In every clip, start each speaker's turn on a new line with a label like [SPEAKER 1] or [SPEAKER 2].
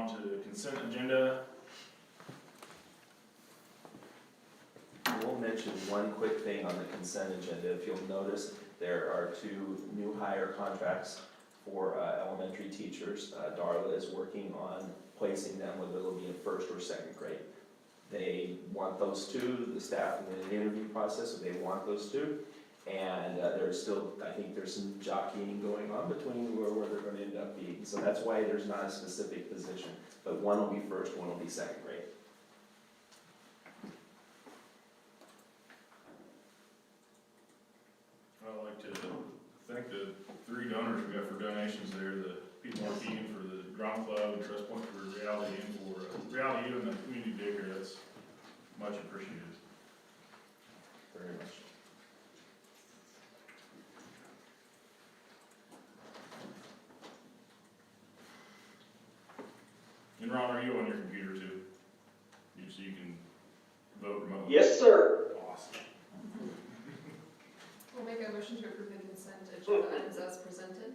[SPEAKER 1] on to the consent agenda.
[SPEAKER 2] We'll mention one quick thing on the consent agenda. If you'll notice, there are 2 new hire contracts for elementary teachers. Darla is working on placing them, whether it'll be in 1st or 2nd grade. They want those 2, the staff in the interview process, so they want those 2. And there's still, I think there's some jockeying going on between where they're gonna end up being. So that's why there's not a specific position, but one will be 1st, one will be 2nd grade.
[SPEAKER 1] I'd like to thank the 3 donors we got for donations there, the Pete Markey for the Drama Club and Trust Point for Reality and for Reality U and the community daycare. That's much appreciated.
[SPEAKER 2] Very much.
[SPEAKER 1] And Ron, are you on your computer too? So you can vote remotely?
[SPEAKER 3] Yes, sir.
[SPEAKER 1] Awesome.
[SPEAKER 4] We'll make a motion to approve the consent agenda items as presented.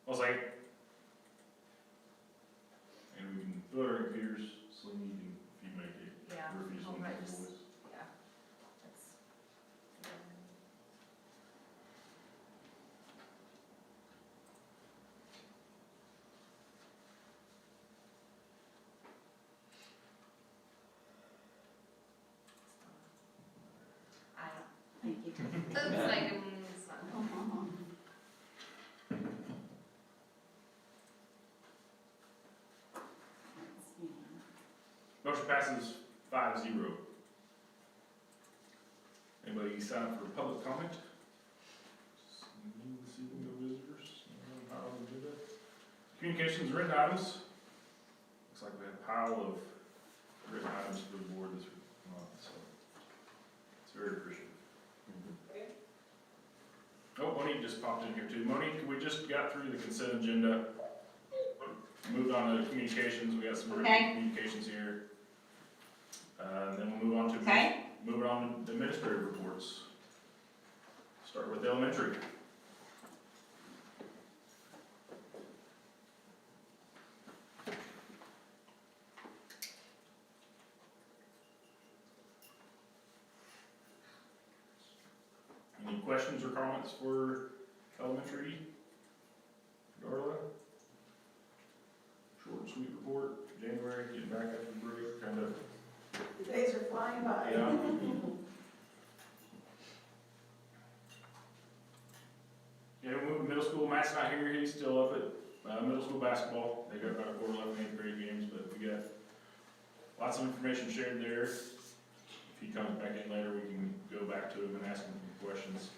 [SPEAKER 1] I'll say. And we can vote our computers, so you can, if you make it,
[SPEAKER 4] Yeah.
[SPEAKER 1] or if you just want to
[SPEAKER 4] Alright,
[SPEAKER 1] voice.
[SPEAKER 4] yeah. That's,
[SPEAKER 5] Thank you.
[SPEAKER 4] That's like, it's not.
[SPEAKER 1] Motion passes 5-0. Anybody sign up for public comment? Seeing no visitors. Not on the agenda. Communications, written items. Looks like we have a pile of written items for the board this month, so it's very appreciative. Oh, Monique just popped in here too. Monique, we just got through the consent agenda. Moved on to communications. We got some written communications here. And then we'll move on to move on to administrative reports. Start with elementary. Any questions or comments for elementary? Darla? Short and sweet report. January, getting back after the break, kind of.
[SPEAKER 5] The days are flying by.
[SPEAKER 1] Yeah. Yeah, we moved to middle school. Matt's not here. He's still up at middle school basketball. They got about a quarter left in 8th grade games, but we got lots of information shared there. If he comes back in later, we can go back to him and ask him some questions.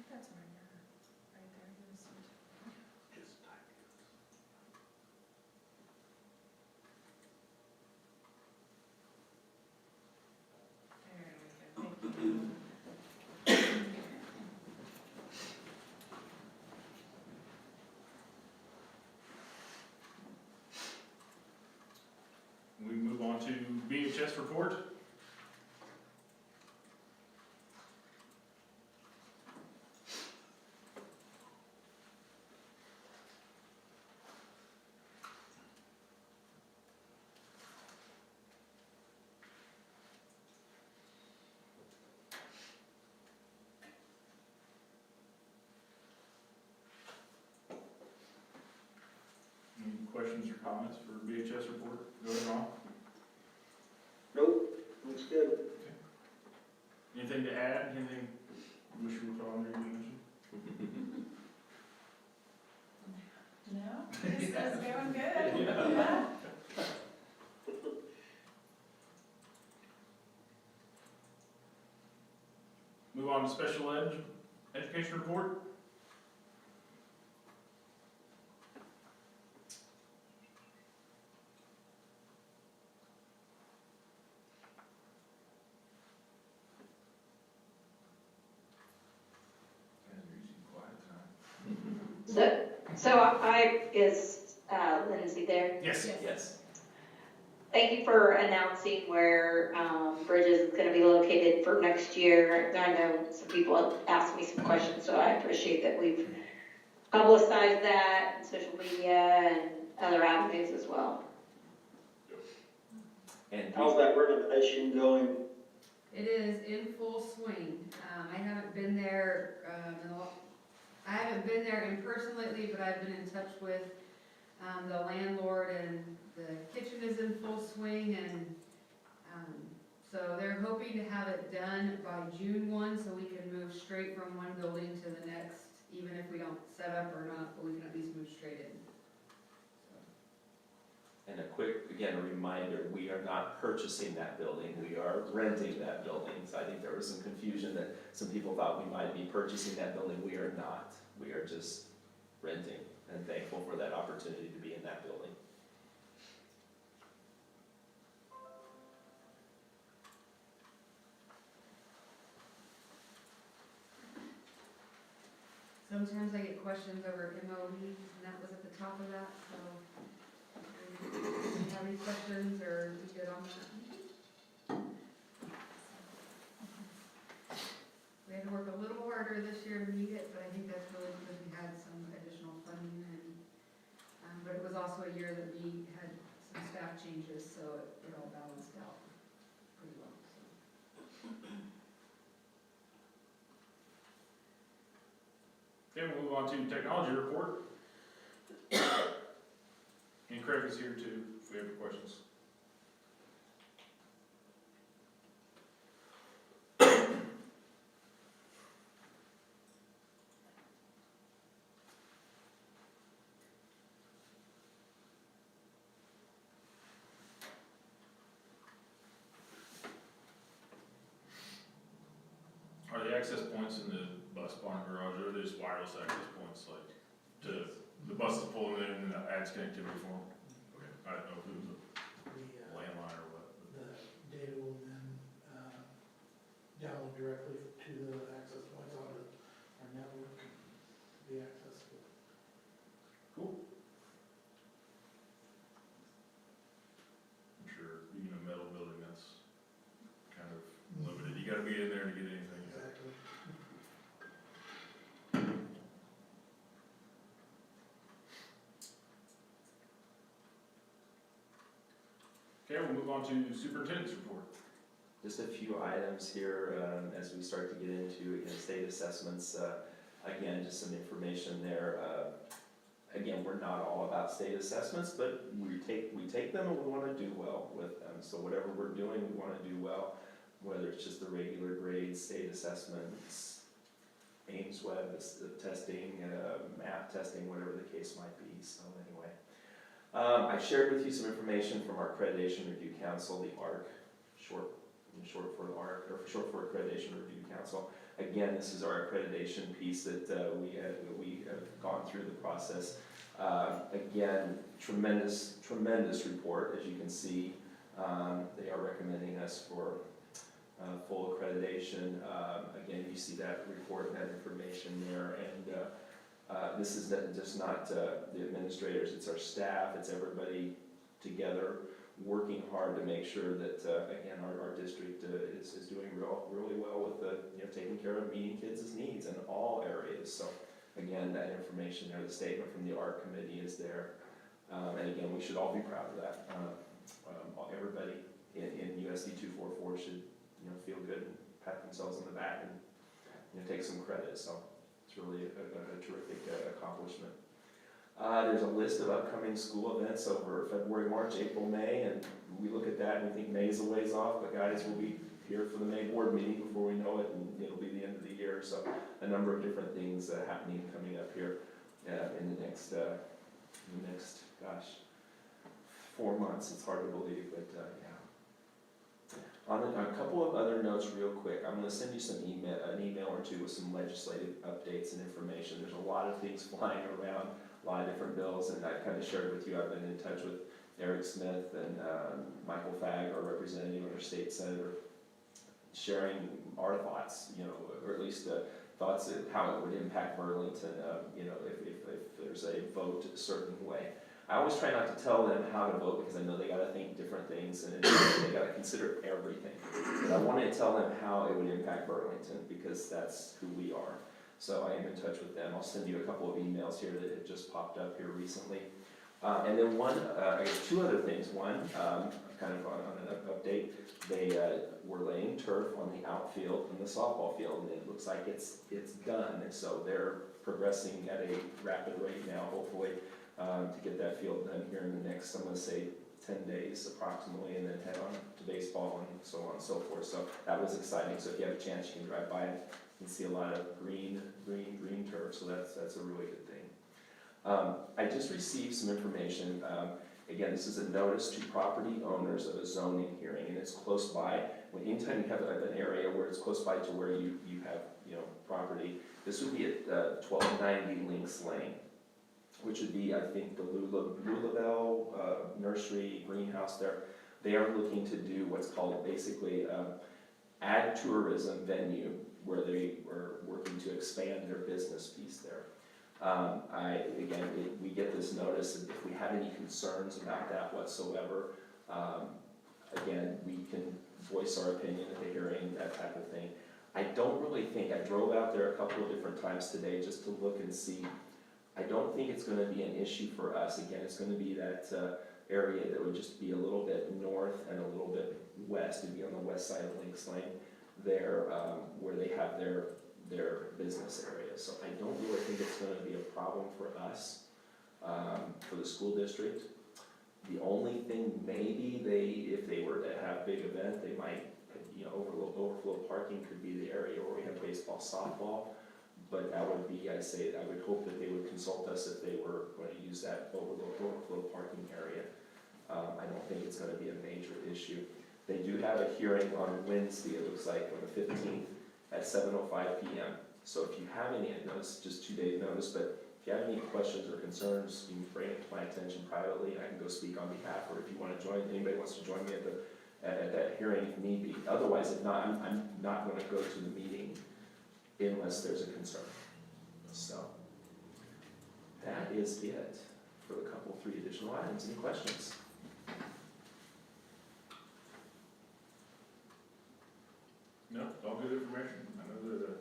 [SPEAKER 4] That's right there. There we go, thank you.
[SPEAKER 1] We move on to BHS report. Any questions or comments for BHS report? Go ahead, Ron.
[SPEAKER 3] Nope, looks good.
[SPEAKER 1] Anything to add? Anything you wish you were on there you mentioned?
[SPEAKER 5] No, that's going good. Yeah.
[SPEAKER 1] Move on to special ed. Education report? Guys are using quiet time.
[SPEAKER 3] Is Lindsay there?
[SPEAKER 1] Yes.
[SPEAKER 2] Yes.
[SPEAKER 3] Thank you for announcing where Bridges is going to be located for next year. I know some people have asked me some questions, so I appreciate that we've publicized that in social media and other avenues as well.
[SPEAKER 2] And
[SPEAKER 6] How's that renovation going?
[SPEAKER 7] It is in full swing. I haven't been there, I haven't been there in person lately, but I've been in touch with, the landlord, and the kitchen is in full swing, and, so they're hoping to have it done by June 1, so we can move straight from one building to the next, even if we don't set up or not, but we can at least move straight in.
[SPEAKER 2] And a quick, again, a reminder, we are not purchasing that building, we are renting that building. So I think there was some confusion that some people thought we might be purchasing that building. We are not. We are just renting, and thankful for that opportunity to be in that building.
[SPEAKER 7] Sometimes I get questions over MOEs, and that was at the top of that, so if you have any questions or you good on that? We had to work a little harder this year to meet it, but I think that's really because we had some additional funding, and, but it was also a year that we had some staff changes, so it all balanced out pretty well, so.
[SPEAKER 1] Okay, we'll move on to technology report. And Craig is here too, if we have any questions. Are the access points in the bus barn garage, or are they just wireless access points, like, to, the bus is pulling in and adds connectivity for them? Okay, I don't know if it was a landline or what.
[SPEAKER 8] The data will then download directly to the access points on our network, be accessible.
[SPEAKER 1] Cool. I'm sure being a metal building, that's kind of limited, you gotta be in there to get anything.
[SPEAKER 8] Exactly.
[SPEAKER 1] Okay, we'll move on to superintendent's report.
[SPEAKER 2] Just a few items here as we start to get into, again, state assessments. Again, just some information there. Again, we're not all about state assessments, but we take them and we want to do well with them. So whatever we're doing, we want to do well, whether it's just the regular grades, state assessments, Ames Web testing, map testing, whatever the case might be. So anyway, I shared with you some information from our Accreditation Review Council, the ARC, short for ARC, or short for Accreditation Review Council. Again, this is our accreditation piece that we have gone through the process. Again, tremendous report, as you can see. They are recommending us for full accreditation. Again, you see that report and that information there. And this is just not the administrators, it's our staff, it's everybody together working hard to make sure that, again, our district is doing really well with taking care of meeting kids' needs in all areas. So again, that information there, the statement from the ARC committee is there. And again, we should all be proud of that. Everybody in USD 244 should feel good and pat themselves on the back and take some credit. So it's really a terrific accomplishment. There's a list of upcoming school events over February, March, April, May, and we look at that and we think May is a ways off, but guys, we'll be here for the May board meeting before we know it, and it'll be the end of the year. So a number of different things happening coming up here in the next, gosh, 4 months. It's hard to believe, but yeah. On a couple of other notes real quick, I'm gonna send you an email or two with some legislative updates and information. There's a lot of things flying around, a lot of different bills, and I kind of shared with you, I've been in touch with Eric Smith and Michael Fagg, our representative, our state senator, sharing our thoughts, or at least thoughts of how it would impact Burlington, if there's a vote a certain way. I always try not to tell them how to vote because I know they gotta think different things and they gotta consider everything. But I wanted to tell them how it would impact Burlington because that's who we are. So I am in touch with them. I'll send you a couple of emails here that had just popped up here recently. And then I guess two other things. One, kind of on an update, they were laying turf on the outfield and the softball field, and it looks like it's done. And so they're progressing at a rapid rate now, hopefully, to get that field done here in the next, I'm gonna say, 10 days approximately, and then head on to baseball and so on and so forth. So that was exciting. So if you have a chance, you can drive by and you can see a lot of green turf. So that's a really good thing. I just received some information. Again, this is a notice to property owners of a zoning hearing, and it's close by. Anytime you have an area where it's close by to where you have property, this would be at 1290 Links Lane, which would be, I think, the Lulabelle nursery greenhouse there. They are looking to do what's called basically ag tourism venue, where they are working to expand their business piece there. We get this notice, and if we have any concerns about that whatsoever, again, we can voice our opinion at the hearing, that type of thing. I don't really think, I drove out there a couple of different times today just to look and see. I don't think it's gonna be an issue for us. Again, it's gonna be that area that would just be a little bit north and a little bit west. It'd be on the west side of Links Lane there, where they have their business area. So I don't really think it's gonna be a problem for us, for the school district. The only thing maybe if they were to have a big event, they might, overflow parking could be the area where we have baseball, softball. But that would be, I would hope that they would consult us if they were going to use that overflow parking area. I don't think it's going to be a major issue. They do have a hearing on Wednesday, it looks like, on the 15th at 7:05 p.m. So if you have any, I know it's just 2 days notice, but if you have any questions or concerns, you can bring it to my attention privately. I can go speak on behalf, or if you want to join, anybody wants to join me at that hearing if need be. Otherwise, if not, I'm not going to go to the meeting unless there's a concern. So that is it for the three additional items. Any questions?
[SPEAKER 1] No, all good information. I know that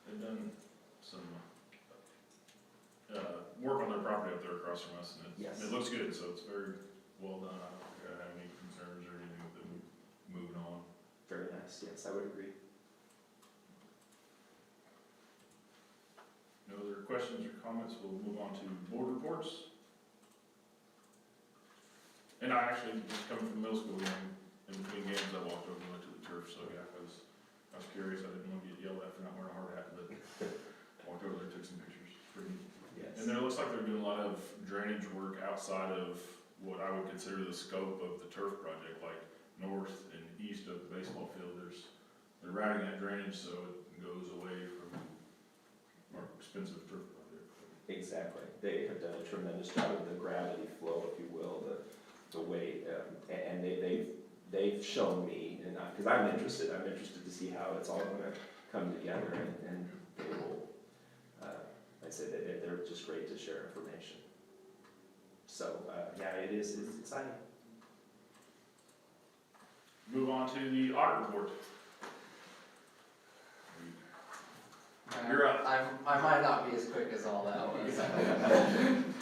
[SPEAKER 1] they've done some work on their property up there across from us, and
[SPEAKER 2] Yes.
[SPEAKER 1] it looks good, so it's very well done. I don't think I have any concerns or anything with them moving on.
[SPEAKER 2] Very nice. Yes, I would agree.
[SPEAKER 1] No other questions or comments, we'll move on to board reports. And I actually, just coming from middle school, in between games, I walked over and went to the turf, so yeah, I was curious, I didn't want to get yelled at for not wearing a hard hat, but walked over there, took some pictures, pretty neat.
[SPEAKER 2] Yes.
[SPEAKER 1] And there looks like they're doing a lot of drainage work outside of what I would consider the scope of the turf project, like north and east of the baseball field, they're routing that drainage so it goes away from our expensive turf project.
[SPEAKER 2] Exactly. They have done a tremendous job of the gravity flow, if you will, the way, and they've shown me, and because I'm interested to see how it's all going to come together, and they will. I say that they're just great to share information. So yeah, it's exciting.
[SPEAKER 1] Move on to the audit report. You're up.
[SPEAKER 9] I might not be as quick as all that was.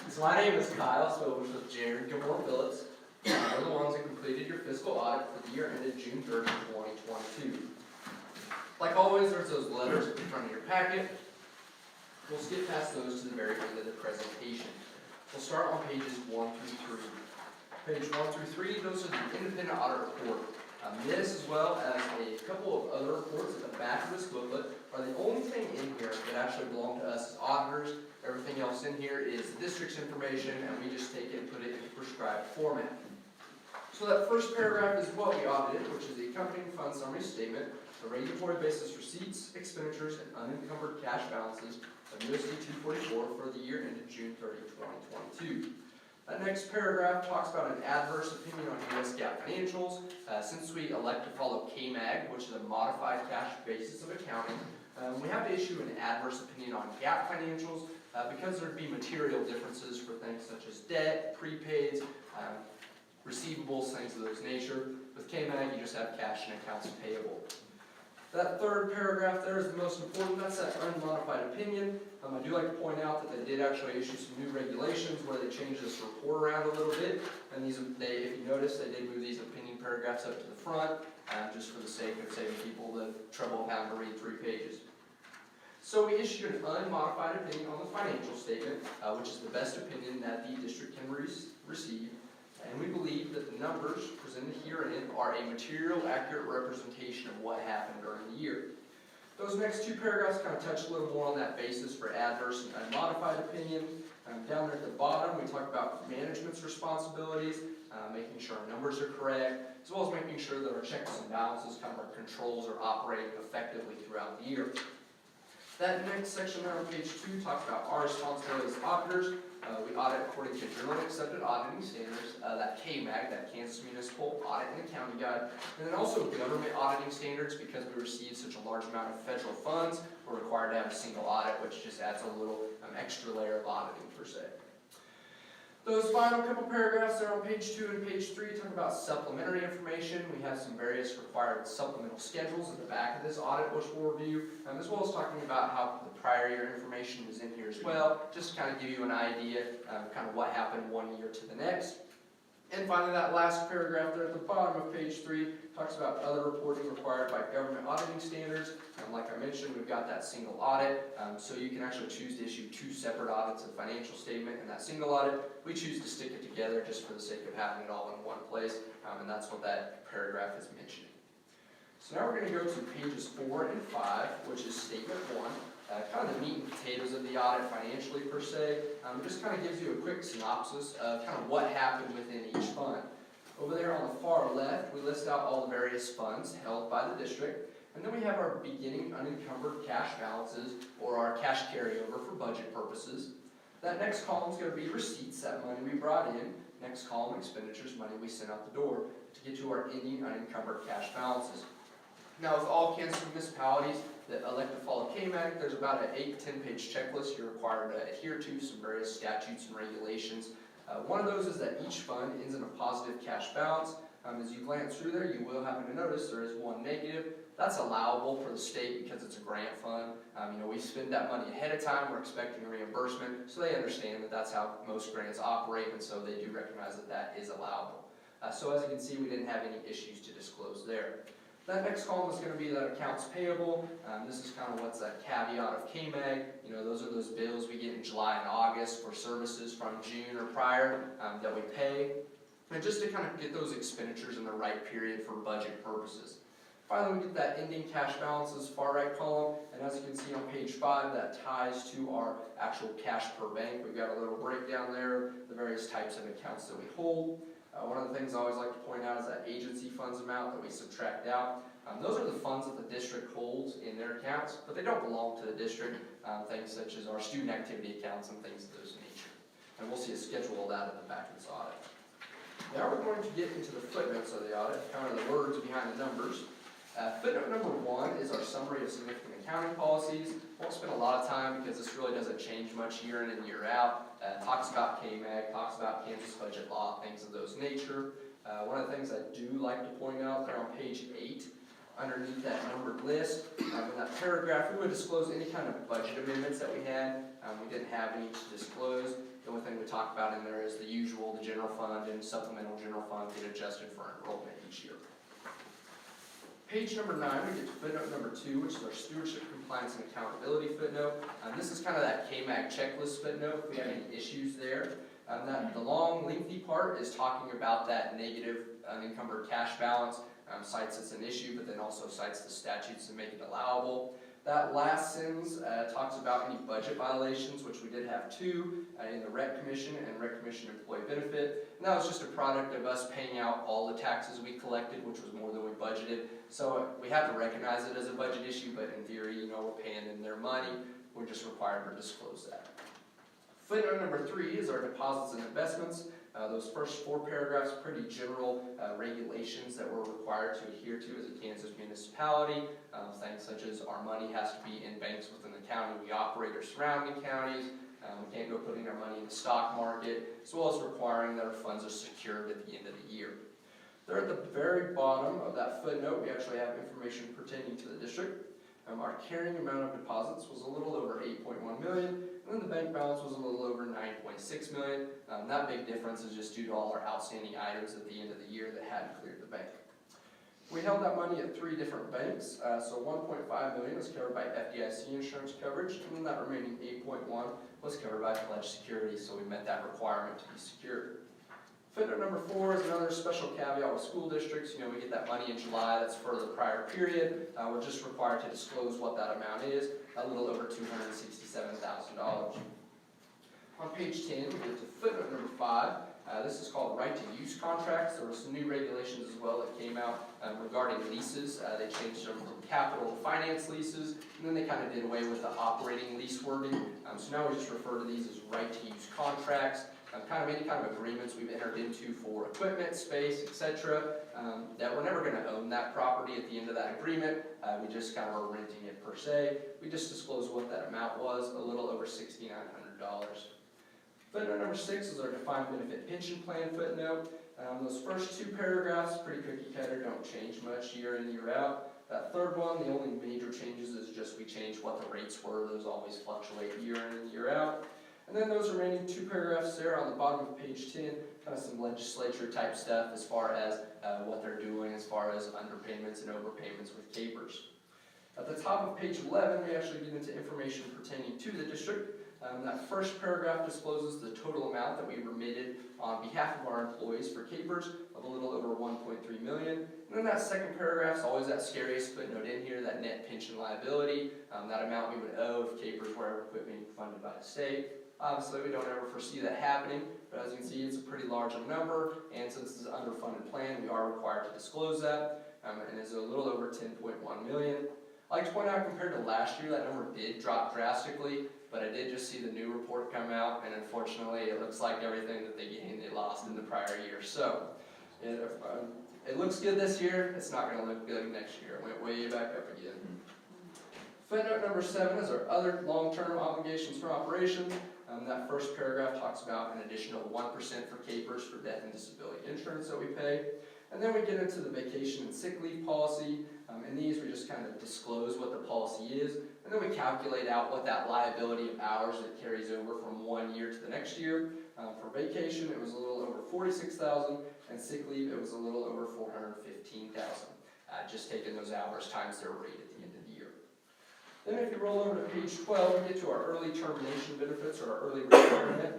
[SPEAKER 9] So my name is Kyle Spilbush with Jared Gilmore Phillips. We're the ones who completed your fiscal audit for the year ended June 30, 2022. Like always, there's those letters in front of your packet. We'll skip past those to the very end of the presentation. We'll start on pages 1 through 3. Page 1 through 3, those are the independent audit report. This, as well as a couple of other reports at the back of this booklet, are the only thing in here that actually belong to us as auditors. Everything else in here is the district's information, and we just take it and put it in prescribed format. So So that first paragraph is what we audited, which is the accompanying fund summary statement, the regulatory basis receipts, expenditures, and unencumbered cash balances of USD 244 for the year ended June 30, 2022. That next paragraph talks about an adverse opinion on US GAAP financials. Since we elect to follow KMAG, which is a modified cash basis of accounting, we have to issue an adverse opinion on GAAP financials because there'd be material differences for things such as debt, prepaids, receivables, things of those nature. With KMAG, you just have cash and accounts payable. That third paragraph there is the most important. That's that unmodified opinion. I do like to point out that they did actually issue some new regulations where they changed this report around a little bit. And these, if you notice, they did move these opinion paragraphs up to the front, just for the sake of saving people the trouble of having to read 3 pages. So we issued an unmodified opinion on the financial statement, which is the best opinion that the district can receive. And we believe that the numbers presented herein are a material, accurate representation of what happened during the year. Those next 2 paragraphs kind of touch a little more on that basis for adverse and unmodified opinion. Down there at the bottom, we talk about management's responsibilities, making sure our numbers are correct, as well as making sure that our checks and balances, kind of our controls, are operating effectively throughout the year. That next section there on page 2 talks about our responsibilities as auditors. We audit according to generally accepted auditing standards, that KMAG, that Kansas Municipal Audit and Accounting Guide, and then also government auditing standards. Because we receive such a large amount of federal funds, we're required to have a single audit, which just adds a little extra layer of auditing per se. Those final couple paragraphs there on page 2 and page 3 talk about supplementary information. We have some various required supplemental schedules at the back of this audit, which we'll review, as well as talking about how the prior year information is in here as well, just to kind of give you an idea of kind of what happened one year to the next. And finally, that last paragraph there at the bottom of page 3 talks about other reporting required by government auditing standards. Like I mentioned, we've got that single audit, so you can actually choose to issue 2 separate audits of financial statement and that single audit. We choose to stick it together just for the sake of having it all in one place, and that's what that paragraph is mentioning. So now we're going to go to pages 4 and 5, which is statement 1. Kind of the meat and potatoes of the audit financially per se. It just kind of gives you a quick synopsis of kind of what happened within each fund. Over there on the far left, we list out all the various funds held by the district. And then we have our beginning unencumbered cash balances, or our cash carryover for budget purposes. That next column is going to be receipts, that money we brought in. Next column, expenditures, money we sent out the door, to get to our ending unencumbered cash balances. Now, with all Kansas municipalities that elect to follow KMAG, there's about an 8 to 10 page checklist you're required to adhere to, some various statutes and regulations. One of those is that each fund ends in a positive cash balance. As you glance through there, you will happen to notice there is one negative. That's allowable for the state because it's a grant fund. We spend that money ahead of time, we're expecting reimbursement, so they understand that that's how most grants operate, and so they do recognize that that is allowable. So as you can see, we didn't have any issues to disclose there. That next column is going to be that accounts payable. This is kind of what's that caveat of KMAG. Those are those bills we get in July and August for services from June or prior that we pay. And just to kind of get those expenditures in the right period for budget purposes. Finally, we get that ending cash balances, far right column, and as you can see on page 5, that ties to our actual cash per bank. We've got a little breakdown there, the various types of accounts that we hold. One of the things I always like to point out is that agency funds amount that we subtract out. Those are the funds that the district holds in their accounts, but they don't belong to the district. Things such as our student activity accounts and things of those nature. And we'll see a schedule of that at the back of this audit. Now we're going to get into the footnotes of the audit, kind of the words behind the numbers. Footnote number 1 is our summary of significant accounting policies. Won't spend a lot of time because this really doesn't change much year in and year out. Talks about KMAG, talks about Kansas budget law, things of those nature. One of the things I do like to point out there on page 8, underneath that numbered list, in that paragraph, we would disclose any kind of budget amendments that we had. We didn't have any to disclose. The only thing we talk about in there is the usual, the general fund and supplemental general fund get adjusted for enrollment each year. Page number 9, we get to footnote number 2, which is our stewardship, compliance, and accountability footnote. This is kind of that KMAG checklist footnote, if we have any issues there. The long, lengthy part is talking about that negative unencumbered cash balance, cites it's an issue, but then also cites the statutes to make it allowable. That last sentence talks about any budget violations, which we did have 2 in the Rec Commission and Rec Commission Employee Benefit. And that was just a product of us paying out all the taxes we collected, which was more than we budgeted. So we have to recognize it as a budget issue, but in theory, you know, we're paying in their money. We're just required to disclose that. Footnote number 3 is our deposits and investments. Those first 4 paragraphs, pretty general regulations that we're required to adhere to as a Kansas municipality. Things such as our money has to be in banks within the county we operate or surrounding counties. We can't go putting our money in the stock market, as well as requiring that our funds are secured at the end of the year. There at the very bottom of that footnote, we actually have information pertaining to the district. Our carrying amount of deposits was a little over $8.1 million, and then the bank balance was a little over $9.6 million. That big difference is just due to all our outstanding items at the end of the year that hadn't cleared the bank. We held that money at 3 different banks, so $1.5 million was covered by FDIC insurance coverage, and then that remaining $8.1 was covered by pledged security, so we met that requirement to be secured. Footnote number 4 is another special caveat with school districts. You know, we get that money in July, that's for the prior period. We're just required to disclose what that amount is, a little over $267,000. On page 10, we get to footnote number 5. This is called right to use contracts. There were some new regulations as well that came out regarding leases. They changed them from capital to finance leases, and then they kind of did away with the operating lease wording. So now we just refer to these as right to use contracts. Kind of any kind of agreements we've entered into for equipment, space, etc. That we're never going to own that property at the end of that agreement. We just kind of are renting it per se. We just disclose what that amount was, a little over $6,900. Footnote number 6 is our defined benefit pension plan footnote. Those first 2 paragraphs, pretty cookie cutter, don't change much year in, year out. That third one, the only major changes is just we changed what the rates were. Those always fluctuate year in and year out. And then those remaining 2 paragraphs there on the bottom of page 10, kind of some legislature type stuff as far as what they're doing as far as underpayments and overpayments with capers. At the top of page 11, we actually get into information pertaining to the district. That first paragraph discloses the total amount that we remitted on behalf of our employees for capers of a little over $1.3 million. And then that second paragraph is always that scariest footnote in here, that net pension liability, that amount we would owe if capers were ever quit being funded by the state. Obviously, we don't ever foresee that happening, but as you can see, it's a pretty large number, and since this is an underfunded plan, we are required to disclose that, and it's a little over $10.1 million. I'd like to point out, compared to last year, that number did drop drastically, but I did just see the new report come out, and unfortunately, it looks like everything that they gained, they lost in the prior year. So, it looks good this year, it's not going to look good next year. It went way back up again. Footnote number 7 is our other long-term obligations for operations. That first paragraph talks about an additional 1% for capers for death and disability insurance that we pay. And then we get into the vacation and sick leave policy. In these, we just kind of disclose what the policy is, and then we calculate out what that liability of hours that carries over from one year to the next year. For vacation, it was a little over $46,000, and sick leave, it was a little over $415,000. Just taking those hours times their rate at the end of the year. Then if you roll over to page 12, we get to our early termination benefits, or our early retirement.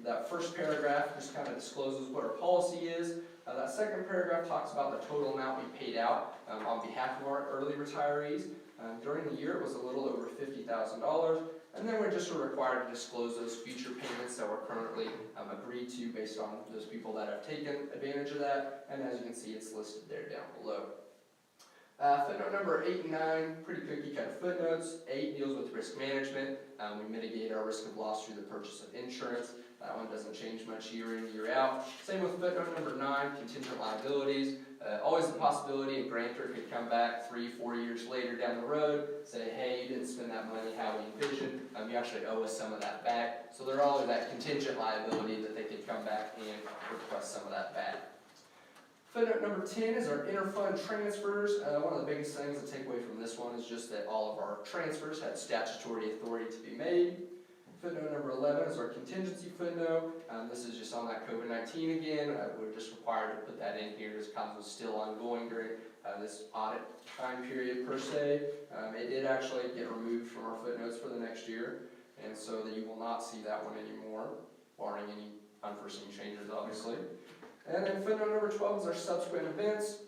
[SPEAKER 9] That first paragraph just kind of discloses what our policy is. That second paragraph talks about the total amount we paid out on behalf of our early retirees. During the year, it was a little over $50,000. And then we're just required to disclose those future payments that were currently agreed to based on those people that have taken advantage of that. And as you can see, it's listed there down below. Footnote number 8 and 9, pretty cookie cutter footnotes. 8 deals with risk management. We mitigate our risk of loss through the purchase of insurance. That one doesn't change much year in, year out. Same with footnote number 9, contingent liabilities. Always the possibility a grantor could come back 3-4 years later down the road, say, hey, you didn't spend that money how we envisioned. You actually owe us some of that back. So there's always that contingent liability that they could come back and request some of that back. Footnote number 10 is our interfund transfers. One of the biggest things to take away from this one is just that all of our transfers had statutory authority to be made. Footnote number 11 is our contingency footnote. This is just on that COVID-19 again. We're just required to put that in here as COMS was still ongoing during this audit time period per se. It did actually get removed from our footnotes for the next year, and so that you will not see that one anymore, barring any unforeseen changes, obviously. And then footnote number 12 is our subsequent events.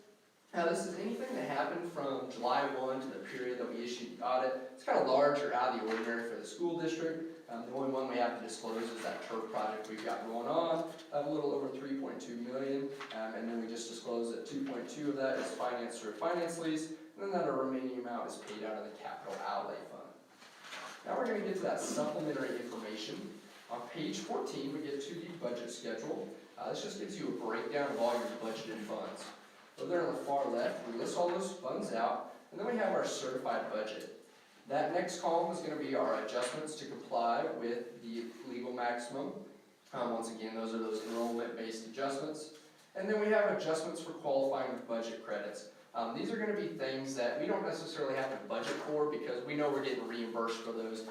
[SPEAKER 9] This is anything that happened from July 1 to the period that we issued the audit. It's kind of large or out of the ordinary for the school district. The only one we have to disclose is that turf project we've got going on, a little over $3.2 million, and then we just disclose that 2.2 of that is financed through a finance lease, and then that remaining amount is paid out of the capital outlay fund. Now we're going to get to that supplementary information. On page 14, we get to the budget schedule. This just gives you a breakdown of all your budgeted funds. Over there on the far left, we list all those funds out, and then we have our certified budget. That next column is going to be our adjustments to comply with the legal maximum. Once again, those are those enrollment-based adjustments. And then we have adjustments for qualifying with budget credits. These are going to be things that we don't necessarily have to budget for because we know we're getting reimbursed for those.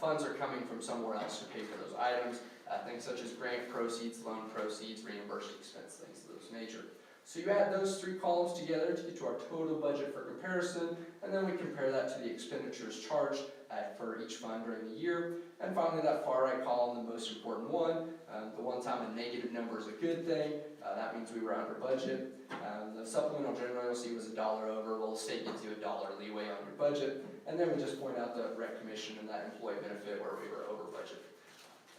[SPEAKER 9] Funds are coming from somewhere else to pay for those items. Things such as grant proceeds, loan proceeds, reimbursed expense, things of those nature. So you add those three columns together to get to our total budget for comparison, and then we compare that to the expenditures charged for each fund during the year. And finally, that far right column, the most important one, the one time a negative number is a good thing, that means we were under budget. The supplemental general you'll see was $1 over. Well, the state gives you $1 leeway on your budget, and then we just point out the rec commission and that employee benefit where we were over budget.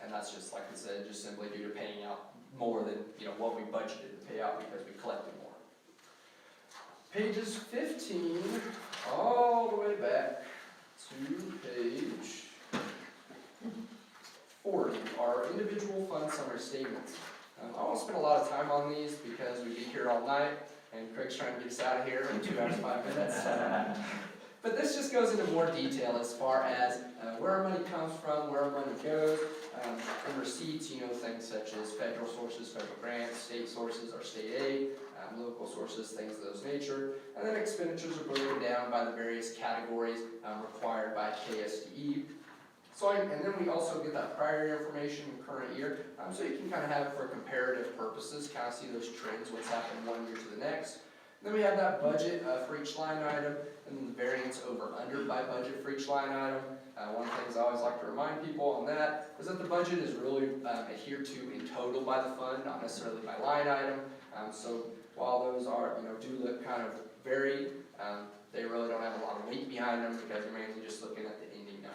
[SPEAKER 9] And that's just, like I said, just simply due to paying out more than what we budgeted to pay out because we collected more. Pages 15 all the way back to page 40 are individual fund summary statements. I won't spend a lot of time on these because we'd be here all night and Craig's trying to get us out of here in 2 hours, 5 minutes. But this just goes into more detail as far as where our money comes from, where our money goes, and receipts, things such as federal sources, federal grants, state sources, or state aid, local sources, things of those nature. And then expenditures are broken down by the various categories required by KSDE. And then we also get that prior year information and current year, so you can kind of have for comparative purposes, kind of see those trends, what's happened one year to the next. Then we have that budget for each line item, and then the variance over under by budget for each line item. One of the things I always like to remind people on that is that the budget is really adhered to in total by the fund, not necessarily by line item. So while those are, do look kind of varied, they really don't have a lot of weight behind them because you're mainly just looking at the ending number.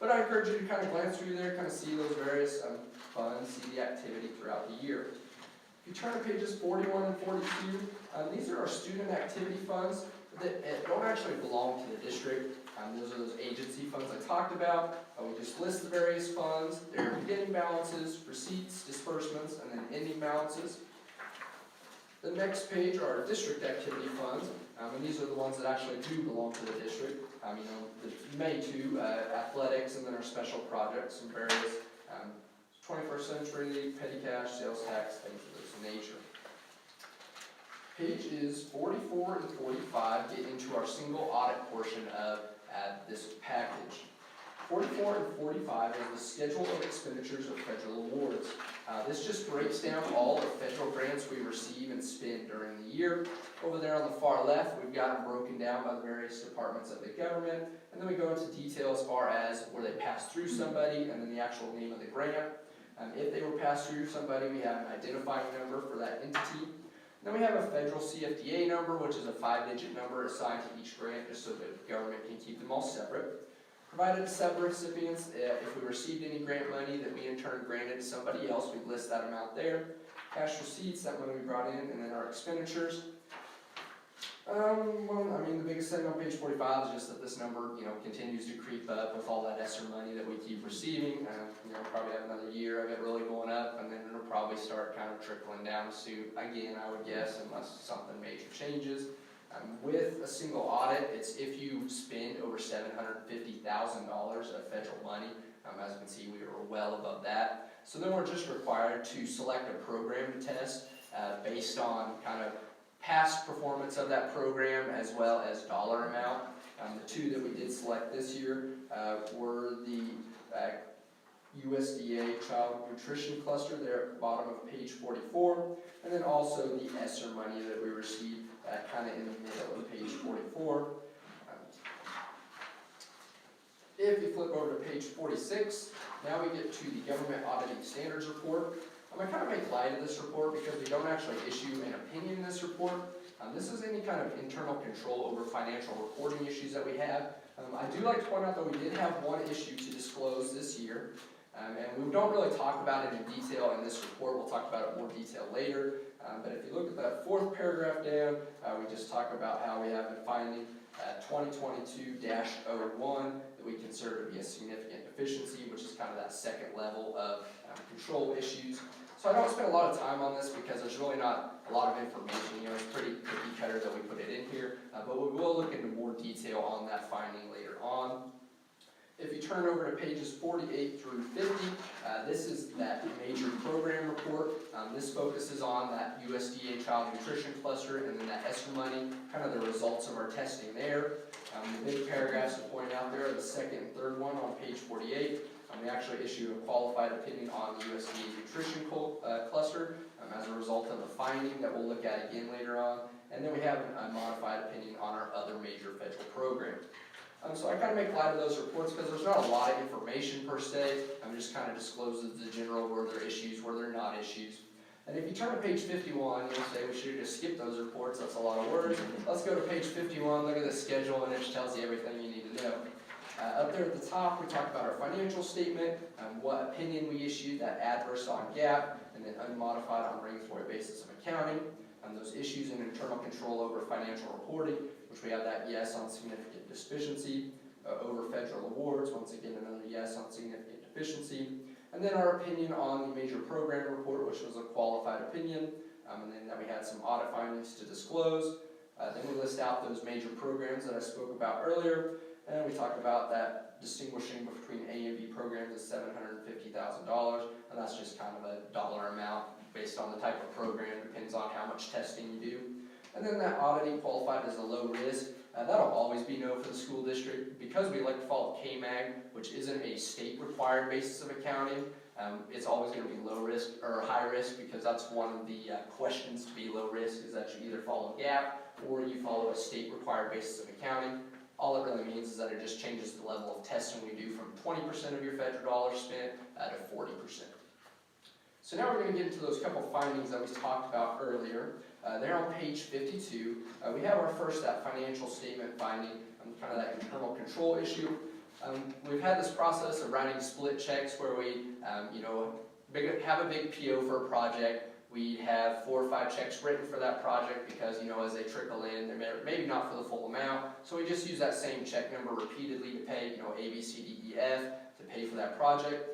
[SPEAKER 9] But I encourage you to kind of glance through there, kind of see those various funds, see the activity throughout the year. If you turn to pages 41 and 42, these are our student activity funds that don't actually belong to the district. Those are those agency funds I talked about. We just list the various funds, their beginning balances, receipts, disbursements, and then ending balances. The next page are our district activity funds, and these are the ones that actually do belong to the district. The main two, athletics, and then our special projects and various 21st century, petty cash, sales tax, things of this nature. Pages 44 and 45 get into our single audit portion of this package. 44 and 45 is the schedule of expenditures of federal awards. This just breaks down all the federal grants we receive and spend during the year. Over there on the far left, we've got them broken down by the various departments of the government, and then we go into detail as far as where they pass through somebody and then the actual name of the grant. If they were passed through somebody, we have an identifying number for that entity. Then we have a federal CFDA number, which is a 5-digit number assigned to each grant, just so the government can keep them all separate. Provided to sub-recipients, if we received any grant money that we in turn granted to somebody else, we'd list that amount there. Cash receipts, that money we brought in, and then our expenditures. The biggest thing on page 45 is just that this number, continues to creep up with all that ESSER money that we keep receiving. Probably have another year of it really going up, and then it'll probably start kind of trickling down soon again, I would guess, unless something major changes. With a single audit, it's if you spend over $750,000 of federal money. As you can see, we were well above that. So then we're just required to select a program to test based on kind of past performance of that program as well as dollar amount. The two that we did select this year were the USDA Child Nutrition Cluster there at the bottom of page 44, and then also the ESSER money that we received kind of in the middle of page 44. If you flip over to page 46, now we get to the Government Auditing Standards Report. I'm going to kind of make light of this report because we don't actually issue an opinion in this report. This is any kind of internal control over financial reporting issues that we have. I do like to point out that we did have one issue to disclose this year, and we don't really talk about it in detail in this report. We'll talk about it in more detail later. But if you look at that fourth paragraph down, we just talk about how we have a finding 2022-01 that we consider to be a significant deficiency, which is kind of that second level of control issues. So I don't spend a lot of time on this because there's really not a lot of information. You know, it's pretty cookie cutter that we put it in here, but we will look into more detail on that finding later on. If you turn over to pages 48 through 50, this is that major program report. This focuses on that USDA child nutrition cluster and then that ESSER money, kind of the results of our testing there. The big paragraphs to point out there are the second and third one on page 48. We actually issued a qualified opinion on the USDA nutrition cluster as a result of a finding that we'll look at again later on. And then we have a modified opinion on our other major federal program. So I kind of make light of those reports because there's not a lot of information per se. Just kind of discloses the general where there are issues, where there are not issues. And if you turn to page 51, you'll say we should just skip those reports. That's a lot of words. Let's go to page 51, look at the schedule, and it just tells you everything you need to know. Up there at the top, we talk about our financial statement, what opinion we issued, that adverse on GAAP, and then unmodified on regulatory basis of accounting, those issues in internal control over financial reporting, which we have that yes on significant deficiency, over federal awards, once again another yes on significant deficiency, and then our opinion on the major program report, which was a qualified opinion, and then that we had some audit findings to disclose. Then we list out those major programs that I spoke about earlier, and we talk about that distinguishing between A and B programs is $750,000, and that's just kind of a dollar amount based on the type of program, depends on how much testing you do. And then that auditing qualified as a low risk, that'll always be no for the school district. Because we like to follow KMAG, which isn't a state required basis of accounting, it's always going to be low risk or high risk because that's one of the questions to be low risk is that you either follow GAAP or you follow a state required basis of accounting. All it really means is that it just changes the level of testing we do from 20% of your federal dollars spent to 40%. So now we're going to get into those couple findings that we talked about earlier. There on page 52, we have our first that financial statement finding, kind of that internal control issue. We've had this process of writing split checks where we, have a big PO for a project. We have 4 or 5 checks written for that project because, as they trickle in, they're maybe not for the full amount. So we just use that same check number repeatedly to pay, A, B, C, D, E, F to pay for that project.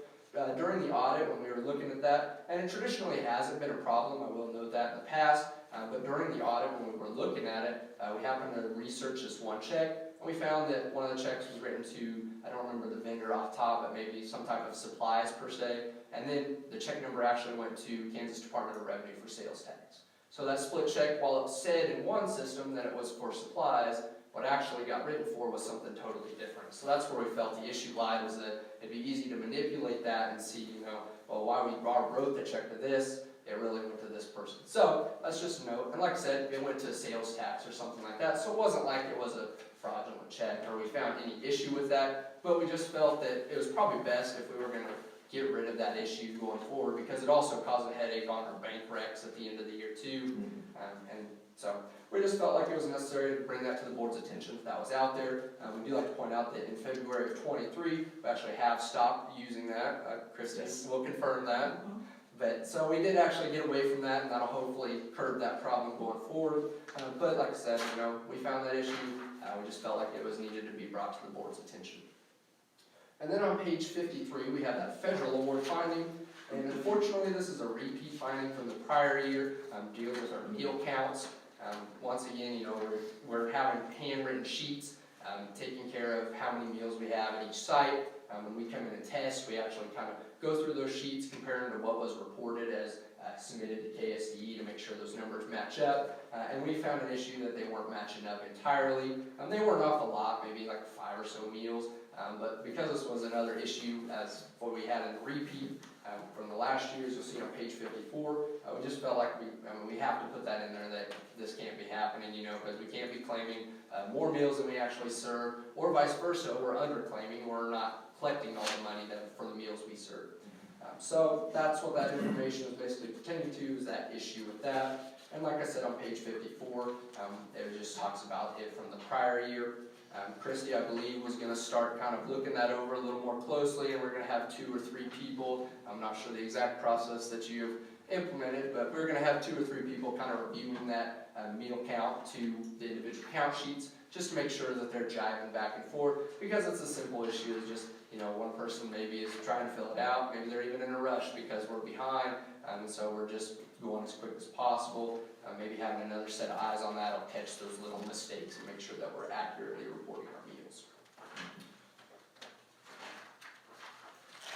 [SPEAKER 9] During the audit, when we were looking at that, and it traditionally hasn't been a problem, I will note that in the past, but during the audit, when we were looking at it, we happened to research this one check, and we found that one of the checks was written to, I don't remember the vendor off top, but maybe some type of supplies per se, and then the check number actually went to Kansas Department of Revenue for sales tax. So that split check, while it said in one system that it was for supplies, what actually got written for was something totally different. So that's where we felt the issue lied, was that it'd be easy to manipulate that and see, why we wrote the check to this, it really went to this person. So that's just a note. And like I said, it went to sales tax or something like that. So it wasn't like it was a fraudulent check or we found any issue with that, but we just felt that it was probably best if we were going to get rid of that issue going forward because it also caused a headache on our bank recs at the end of the year too. And so we just felt like it was necessary to bring that to the board's attention if that was out there. We do like to point out that in February of 23, we actually have stopped using that. Kristen will confirm that. But so we did actually get away from that, and that'll hopefully curb that problem going forward. But like I said, we found that issue. We just felt like it was needed to be brought to the board's attention. And then on page 53, we have that federal award finding. And unfortunately, this is a repeat finding from the prior year, dealing with our meal counts. Once again, we're having handwritten sheets, taking care of how many meals we have at each site. When we come in and test, we actually kind of go through those sheets, compare them to what was reported as submitted to KSDE to make sure those numbers match up. And we found an issue that they weren't matching up entirely. They weren't off a lot, maybe like 5 or so meals. But because this was another issue as what we had in the repeat from the last years, you'll see on page 54, we just felt like we have to put that in there that this can't be happening, because we can't be claiming more meals than we actually serve, or vice versa, we're underclaiming, we're not collecting all the money for the meals we serve. So that's what that information is basically pertaining to, is that issue with that. And like I said, on page 54, it just talks about it from the prior year. Christy, I believe, was gonna start kind of looking that over a little more closely, and we're gonna have 2 or 3 people. I'm not sure the exact process that you've implemented, but we're gonna have 2 or 3 people kind of reviewing that meal count to the individual count sheets, just to make sure that they're jiving back and forth, because it's a simple issue. It's just, one person maybe is trying to fill it out, maybe they're even in a rush because we're behind, and so we're just going as quick as possible. Maybe having another set of eyes on that will catch those little mistakes and make sure that we're accurately reporting our meals.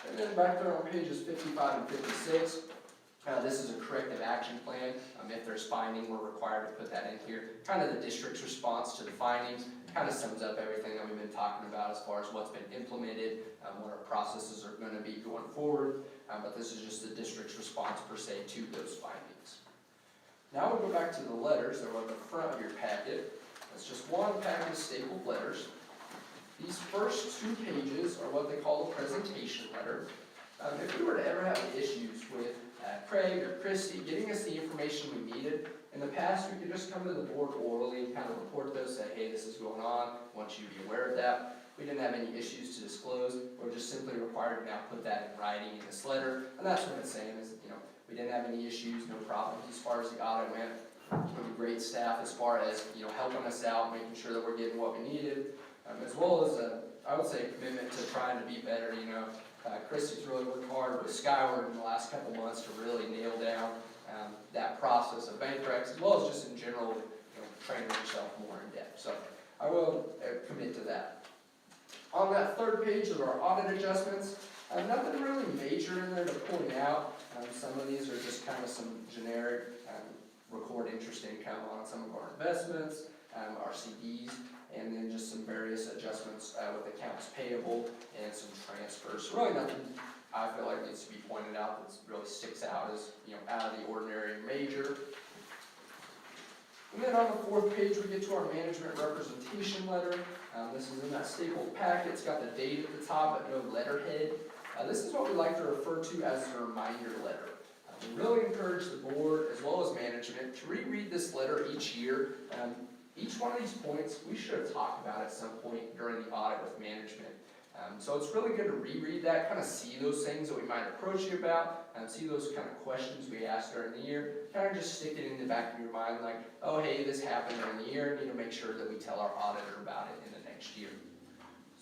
[SPEAKER 9] And then back there on pages 55 and 56, this is a corrective action plan. If there's finding, we're required to put that in here. Kind of the district's response to the findings. Kind of sums up everything that we've been talking about as far as what's been implemented, what our processes are going to be going forward. But this is just the district's response per se to those findings. Now we'll go back to the letters that are on the front of your packet. It's just one packet of stapled letters. These first 2 pages are what they call a presentation letter. If we were to ever have issues with Craig or Christy getting us the information we needed, in the past we could just come to the board orally and kind of report those, say, hey, this is going on, I want you to be aware of that. We didn't have any issues to disclose. We're just simply required to now put that in writing in this letter, and that's what it's saying is, we didn't have any issues, no problems as far as the audit went. We had great staff as far as, helping us out, making sure that we're getting what we needed, as well as, I would say, a commitment to trying to be better. Christy's really worked hard with Skyward in the last couple months to really nail down that process of bank recs, as well as just in general, training yourself more in depth. So I will commit to that. On that 3rd page are our audit adjustments. Nothing really major in there to point out. Some of these are just kind of some generic record interest income on some of our investments, our CDs, and then just some various adjustments with accounts payable and some transfers. So really nothing I feel like needs to be pointed out that really sticks out as out of the ordinary and major. And then on the 4th page we get to our management representation letter. This is in that stapled packet. It's got the date at the top but no letterhead. This is what we like to refer to as a reminder letter. We really encourage the board as well as management to reread this letter each year. Each one of these points we should have talked about at some point during the audit with management. So it's really good to reread that, kind of see those things that we might approach you about, see those kind of questions we asked during the year, kind of just stick it in the back of your mind like, oh hey, this happened during the year, need to make sure that we tell our auditor about it in the next year.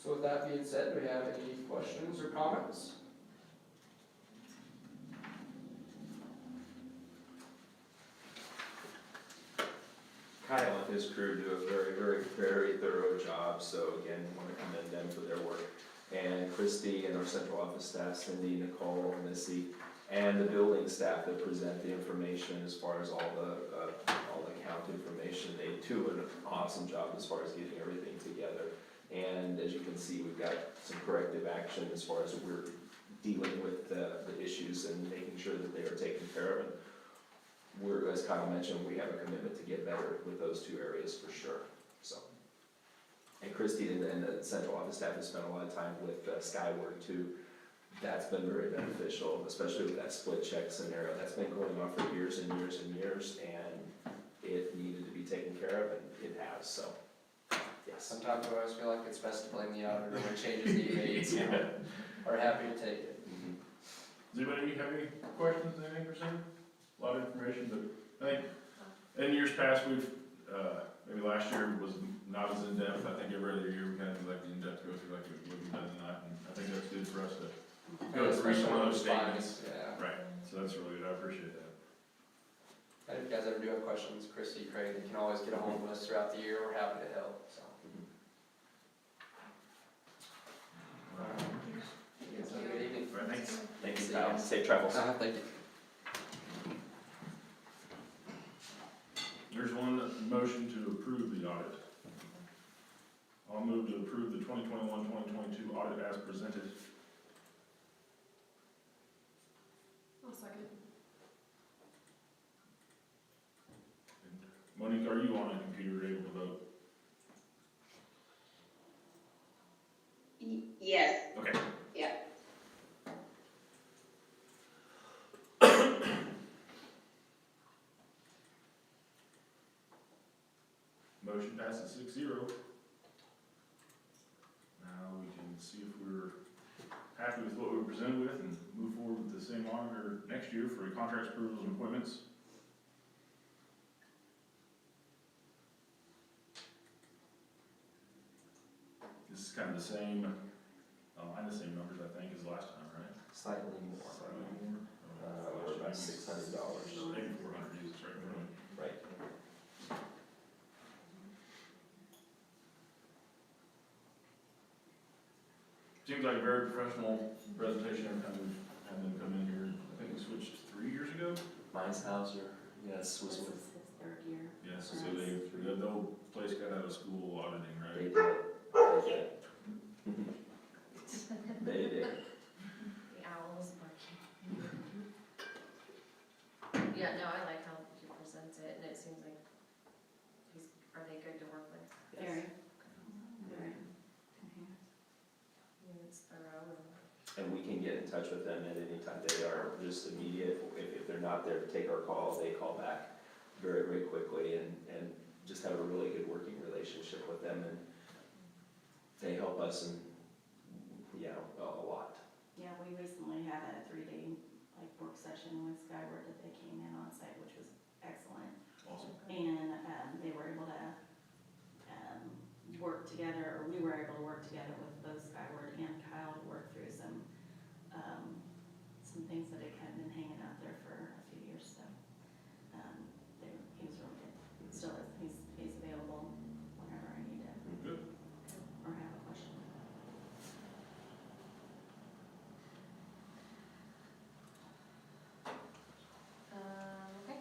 [SPEAKER 9] So with that being said, do we have any questions or comments?
[SPEAKER 2] Kyle and his crew do a very, very, very thorough job, so again, want to commend them for their work. And Christy and our central office staff, Cindy, Nicole, Missy, and the building staff that present the information as far as all the count information. They do an awesome job as far as getting everything together. And as you can see, we've got some corrective action as far as we're dealing with the issues and making sure that they are taken care of. And we're, as Kyle mentioned, we have a commitment to get better with those 2 areas for sure. So, and Christy and the central office staff has spent a lot of time with Skyward too. That's been very beneficial, especially with that split check scenario. That's been going on for years and years and years, and it needed to be taken care of, and it has. So, yes.
[SPEAKER 9] Sometimes I always feel like it's best to blame the auditor when changes need made, so we're happy to take it.
[SPEAKER 1] Does anybody have any questions, anything for Cindy? A lot of information, but I think in years past, we've, maybe last year was not as in-depth. I think every other year we kind of do like the in-depth go through like what we've done tonight, and I think that's good for us to go through some of those statements.
[SPEAKER 9] Yeah.
[SPEAKER 1] Right, so that's really good, I appreciate that.
[SPEAKER 9] And if you guys ever do have questions, Christy, Craig, you can always get a hold of us throughout the year. We're happy to help, so. You guys have a good evening.
[SPEAKER 1] All right, thanks.
[SPEAKER 2] Thanks, Kyle. Safe travels.
[SPEAKER 9] Thank you.
[SPEAKER 1] There's one motion to approve the audit. I'll move to approve the 2021-2022 audit as presented.
[SPEAKER 4] I'll second.
[SPEAKER 1] Monique, are you on a computer able to vote?
[SPEAKER 3] Yes.
[SPEAKER 1] Okay.
[SPEAKER 3] Yeah.
[SPEAKER 1] Motion passes 6-0. Now we can see if we're happy with what we were presented with and move forward with the same auditor next year for contracts, approvals, and appointments. This is kind of the same, line the same numbers, I think, as last time, right?
[SPEAKER 2] Slightly more.
[SPEAKER 1] Slightly more.
[SPEAKER 2] We're about $600.
[SPEAKER 1] Maybe 400 is right in front of me.
[SPEAKER 2] Right.
[SPEAKER 1] Seems like a very professional presentation every time we've had them come in here. I think we switched 3 years ago.
[SPEAKER 2] Meinshauser, yes, was
[SPEAKER 5] This
[SPEAKER 2] with,
[SPEAKER 5] is his third year.
[SPEAKER 1] Yes, so the old place got out of school auditing,
[SPEAKER 2] they
[SPEAKER 1] right?
[SPEAKER 2] did. They did.
[SPEAKER 10] The owl is barking. Yeah, no, I like how he presents it, and it seems like are they good to work with?
[SPEAKER 5] Very.
[SPEAKER 10] Very. It's thorough and.
[SPEAKER 2] And we can get in touch with them at any time. They are just immediate. If they're not there to take our call, they call back very, very quickly and just have a really good working relationship with them. And they help us and, yeah, a lot.
[SPEAKER 5] Yeah, we recently had a 3-day work session with Skyward that they came in on site, which was excellent.
[SPEAKER 1] Awesome.
[SPEAKER 5] And they were able to work together, or we were able to work together with both Skyward and Kyle to work through some things that had kind of been hanging out there for a few years. So he was really good. Still is. He's available whenever I need to
[SPEAKER 1] Good.
[SPEAKER 5] or have a question.
[SPEAKER 10] Okay.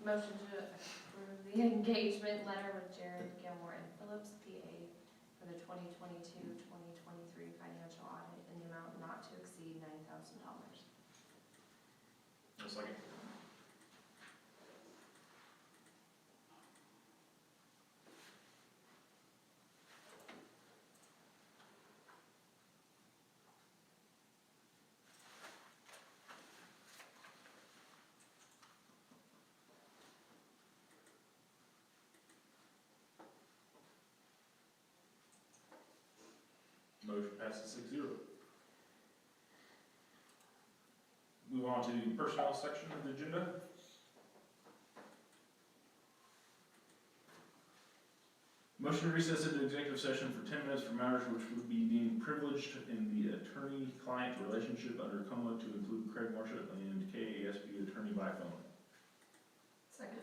[SPEAKER 10] Motion to approve the engagement letter with Jared Gilmore and Phillips, PA, for the 2022-2023 financial audit in the amount not to exceed $9,000.
[SPEAKER 1] A second. Motion passes 6-0. Move on to the personnel section of the agenda. Motion to recess into executive session for 10 minutes for matters which would be deemed privileged in the attorney-client relationship under COMA to include Craig Marshall and KASB attorney by phone.
[SPEAKER 4] Second.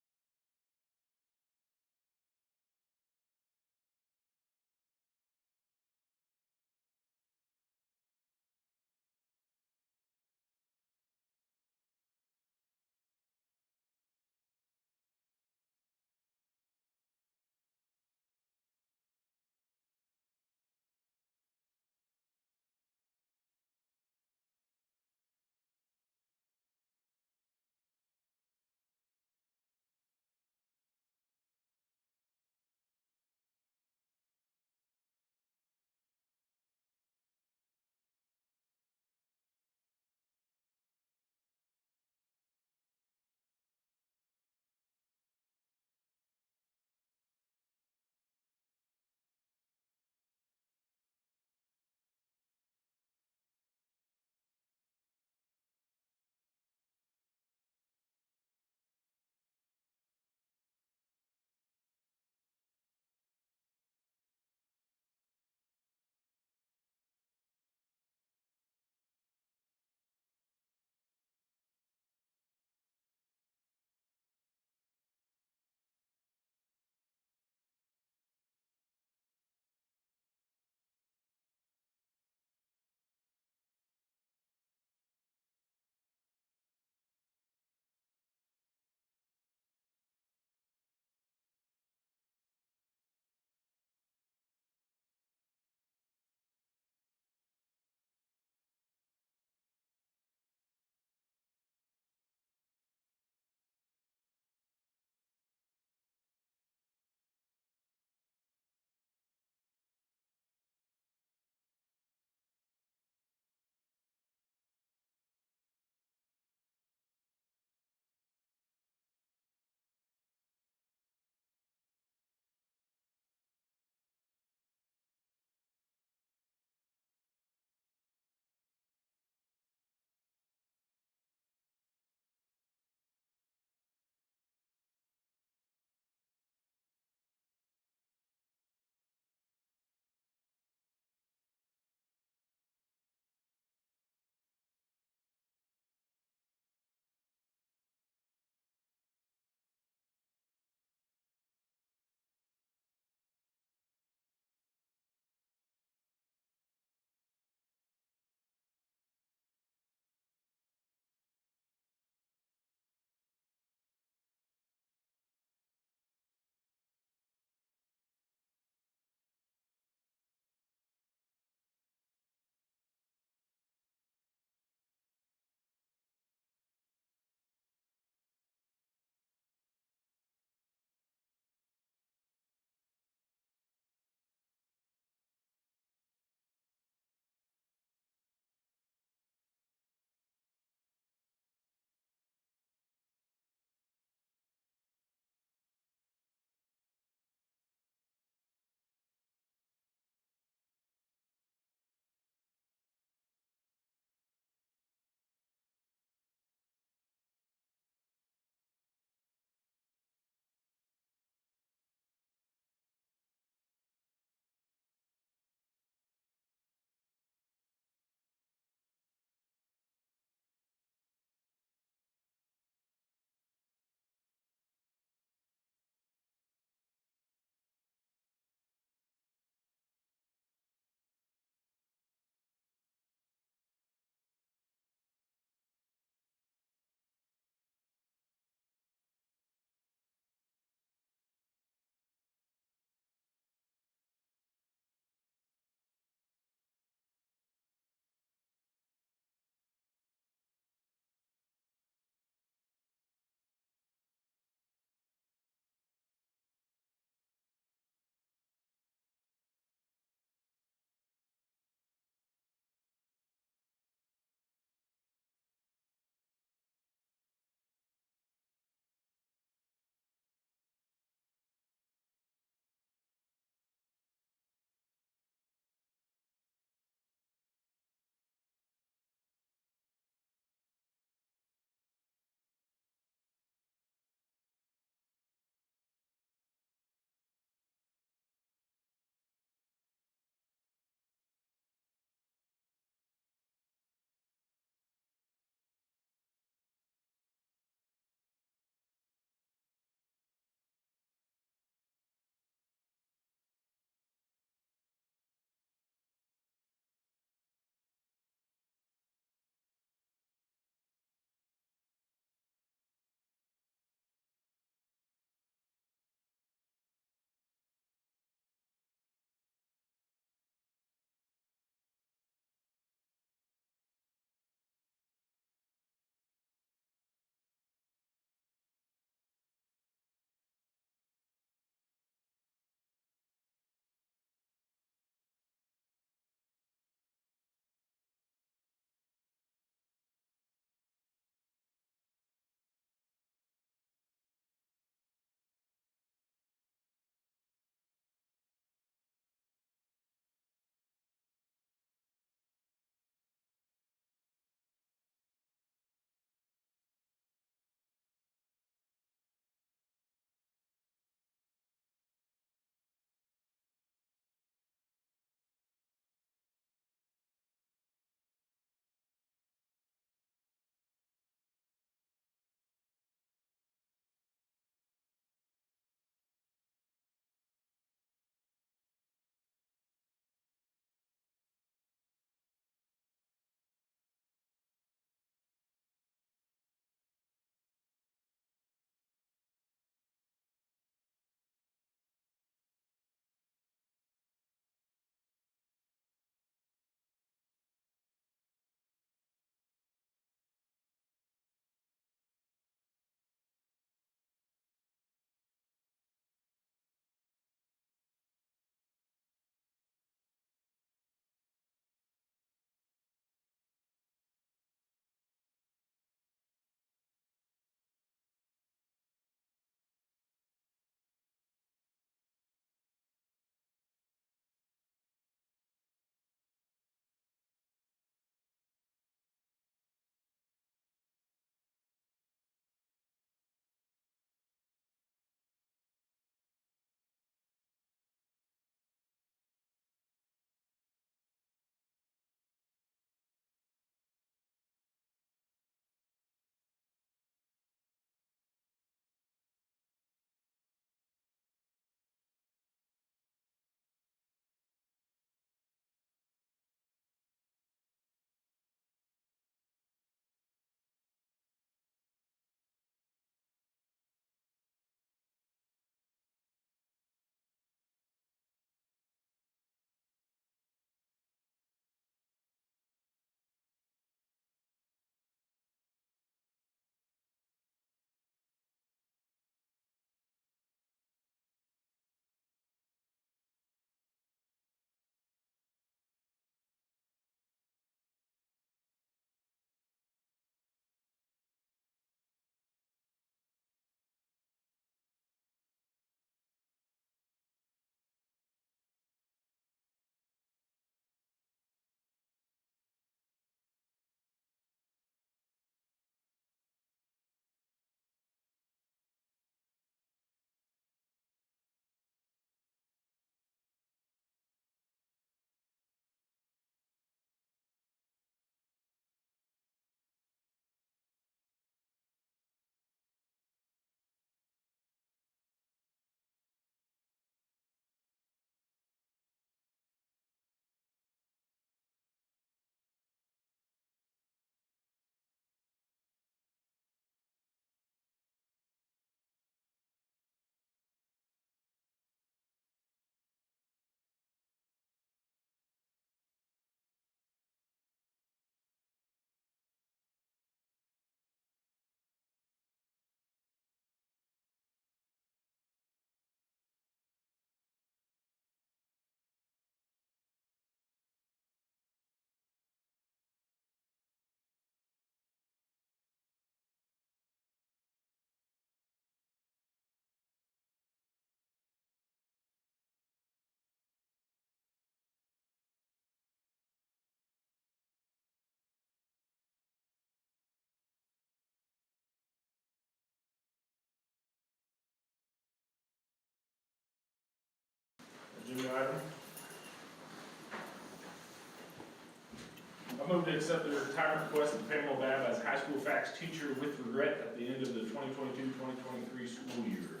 [SPEAKER 1] I move to accept the retirement request of Pamela Babb as high school fax teacher with regret at the end of the 2022-2023 school year.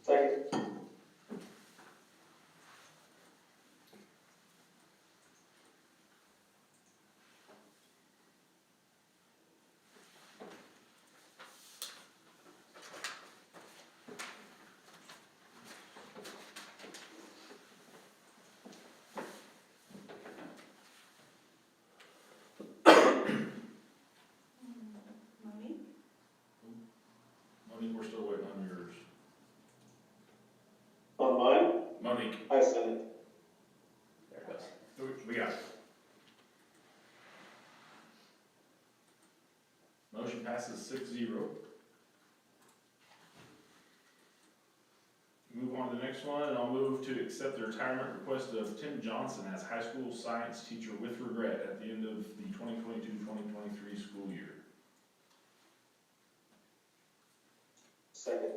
[SPEAKER 6] Second.
[SPEAKER 5] Monique?
[SPEAKER 1] Monique, we're still waiting on yours.
[SPEAKER 6] On mine,
[SPEAKER 1] Monique,
[SPEAKER 6] I sent it.
[SPEAKER 2] There it goes.
[SPEAKER 1] we got it. Motion passes 6-0. Move on to the next one, and I'll move to accept the retirement request of Tim Johnson as high school science teacher with regret at the end of the 2022-2023 school year.
[SPEAKER 6] Second.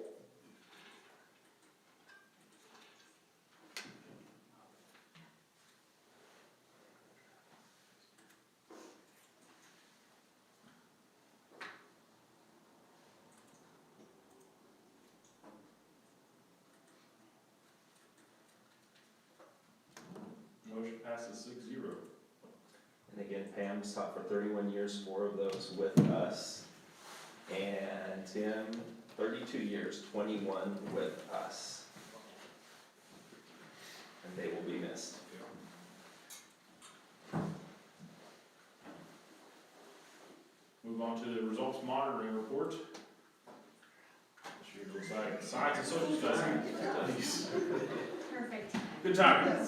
[SPEAKER 1] Motion passes 6-0.
[SPEAKER 2] And again, Pam's taught for 31 years, 4 of those with us. And Tim, 32 years, 21 with us. And they will be missed.
[SPEAKER 1] Move on to the results monitoring report. Sure looks like science and social studies.
[SPEAKER 10] Perfect.
[SPEAKER 1] Good timing.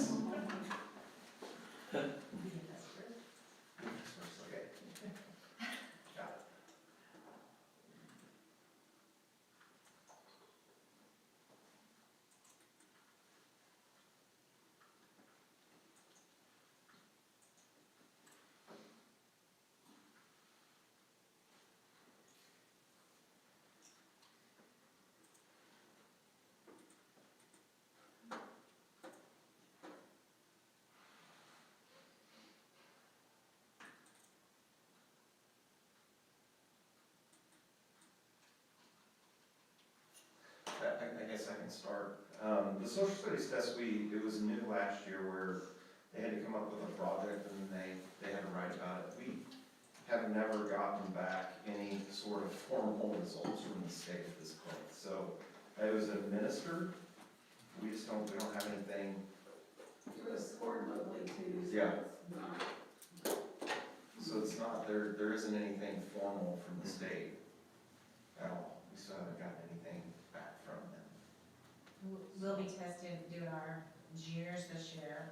[SPEAKER 11] I guess I can start. The social studies test, it was new last year where they had to come up with a project and they had to write about it. We have never gotten back any sort of formal results from the state at this point. So it was administered. We don't have anything.
[SPEAKER 12] It was scored locally too, so
[SPEAKER 11] Yeah.
[SPEAKER 12] it's not.
[SPEAKER 11] So it's not, there isn't anything formal from the state at all. We still haven't gotten anything back from them.
[SPEAKER 13] We'll be testing, doing our juniors this year,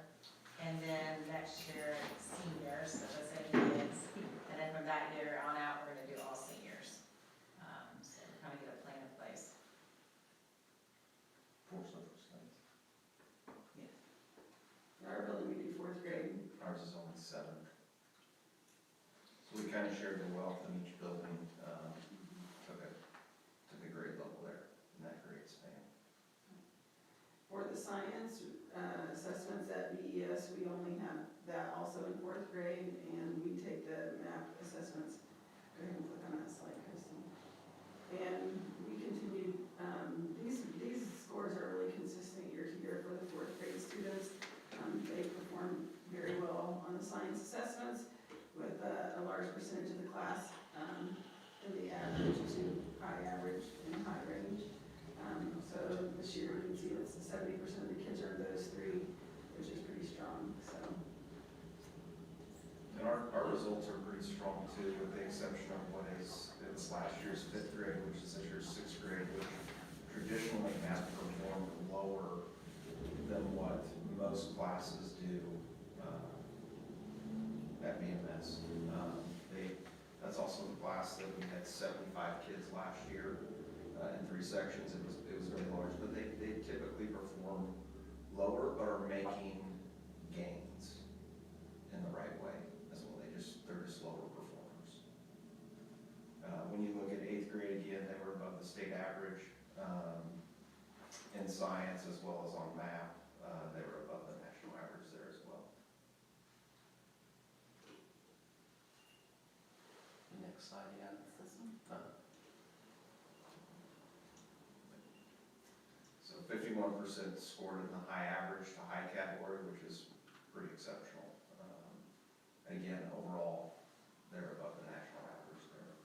[SPEAKER 13] and then next year seniors, so the same kids. And then from that year on out, we're gonna do all seniors. So we kind of get a plan in place.
[SPEAKER 11] For social studies.
[SPEAKER 12] In our building, we do fourth grade.
[SPEAKER 11] Ours is only 7. So we kind of shared the wealth in each building, took a grade level there in that grade span.
[SPEAKER 12] For the science assessments at BES, we only have that also in fourth grade, and we take the math assessments. Go ahead and click on that slide, Kristen. And we continue, these scores are really consistent year to year for the fourth grade students. They perform very well on the science assessments with a large percentage of the class in the average to high average and high range. So this year you can see it's 70% of the kids are in those 3, which is pretty strong, so.
[SPEAKER 11] And our results are pretty strong too, with the exception of it was last year's 5th grade, which is this year's 6th grade, which traditionally has performed lower than what most classes do at BMS. That's also the class that we had 75 kids last year in 3 sections. It was very large, but they typically perform lower but are making gains in the right way as well. They're just lower performers. When you look at 8th grade again, they were above the state average in science as well as on math. They were above the national average there as well. 51% scored in the high average to high category, which is pretty exceptional. And again, overall, they're above the national average there.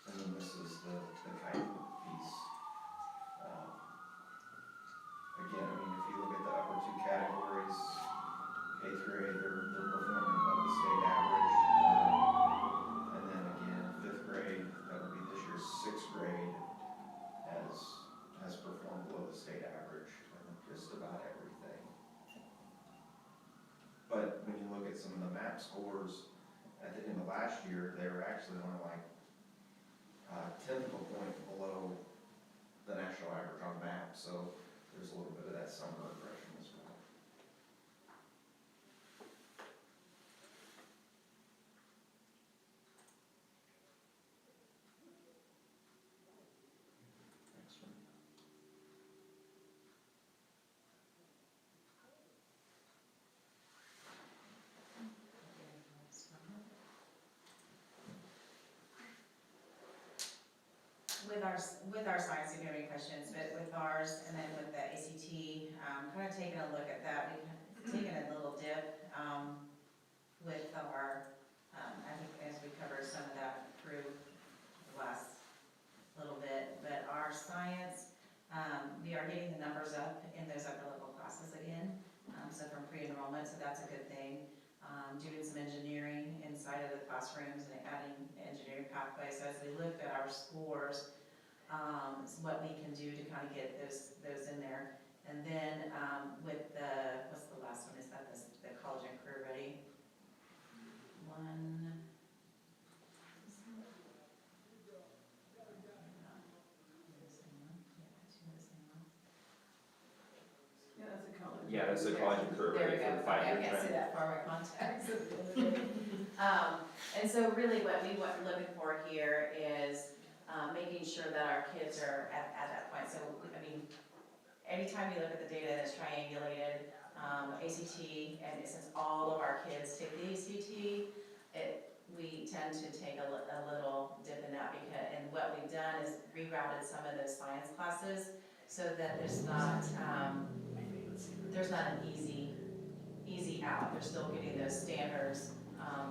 [SPEAKER 11] And then this is the kite piece. Again, I mean, if you look at the upper two categories, 8th grade, they're performing above the state average. And then again, 5th grade, that would be this year's 6th grade, has performed below the state average in just about everything. But when you look at some of the MAP scores, at the end of last year, they were actually only like a 10th of a point below the national average on MAP. So there's a little bit of that summer regression as well. Next one.
[SPEAKER 13] With our science, if you have any questions, but with ours and then with the ACT, kind of taking a look at that, we've taken a little dip with our, I think as we covered some of that through the last little bit, but our science, we are getting the numbers up in those upper level classes again, so from pre-enrollment, so that's a good thing. Doing some engineering inside of the classrooms and adding engineering pathways. So as we looked at our scores, what we can do to kind of get those in there. And then with the, what's the last one? Is that the college and career ready one?
[SPEAKER 12] Yeah, that's a college.
[SPEAKER 2] Yeah, that's the college and career
[SPEAKER 13] There we
[SPEAKER 2] ready
[SPEAKER 13] go.
[SPEAKER 2] for the 5-year
[SPEAKER 13] I can't see
[SPEAKER 2] trend.
[SPEAKER 13] that far with contacts. And so really what we're looking for here is making sure that our kids are at that point. So, I mean, anytime you look at the data that's triangulated, ACT, and since all of our kids take the ACT, we tend to take a little dip in that because, and what we've done is rerouted some of those science classes so that there's not an easy out. They're still getting those standards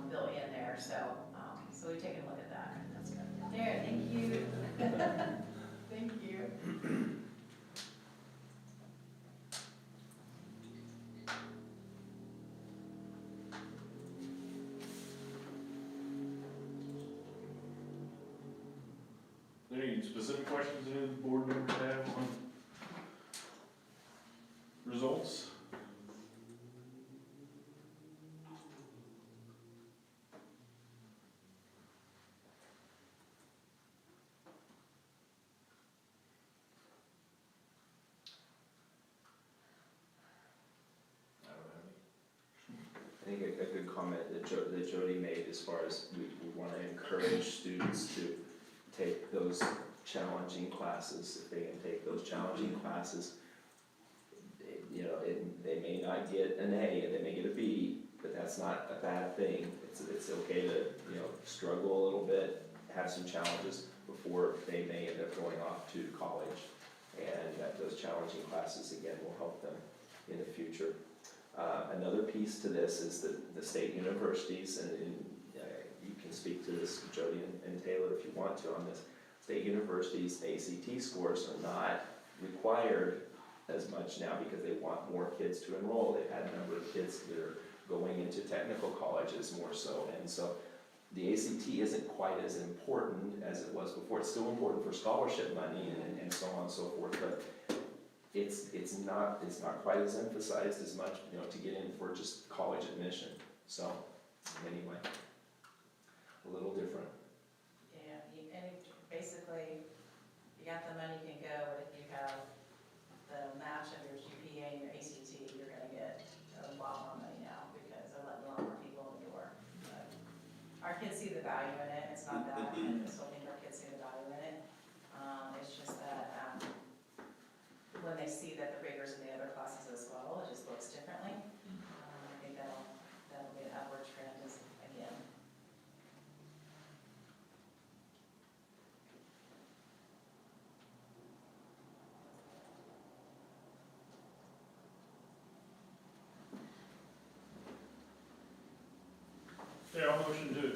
[SPEAKER 13] built in there. So we've taken a look at that. That's good. There, thank you. Thank you.
[SPEAKER 1] Any specific questions any of the board members have on results?
[SPEAKER 2] I think a good comment that Jody made as far as we want to encourage students to take those challenging classes. If they can take those challenging classes, they may not get an A, and they may get a B, but that's not a bad thing. It's okay to, struggle a little bit, have some challenges before they may end up going off to college. And that those challenging classes, again, will help them in the future. Another piece to this is the state universities, and you can speak to this, Jody and Taylor, if you want to, on this. State universities' ACT scores are not required as much now because they want more kids to enroll. They've had a number of kids that are going into technical colleges more so, and so the ACT isn't quite as important as it was before. It's still important for scholarship money and so on and so forth, but it's not quite as emphasized as much, to get in for just college admission. So anyway, a little different.
[SPEAKER 13] Yeah, and basically, you got the money, you can go, but if you have the match of your GPA and your ACT, you're gonna get a lot more money now because they're letting a lot more people in the door. But our kids see the value in it. It's not that, I still think our kids see the value in it. It's just that when they see that the rigors in the other classes as well, it just looks differently. I think that'll be an upward trend again.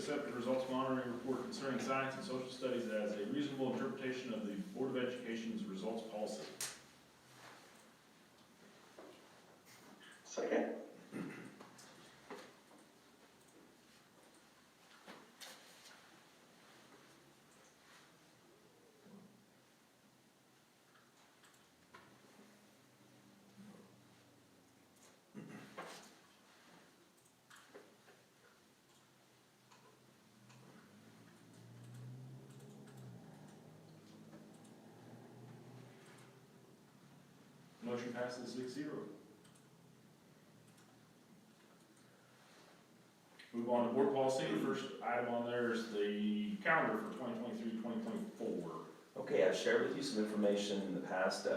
[SPEAKER 1] accept the results monitoring report concerning science and social studies as a reasonable interpretation of the Board of Education's results policy.
[SPEAKER 6] Second.
[SPEAKER 1] Motion passes 6-0. Move on to board policy. The first item on there is the calendar for 2023-2024.
[SPEAKER 2] Okay, I've shared with you some information in the past.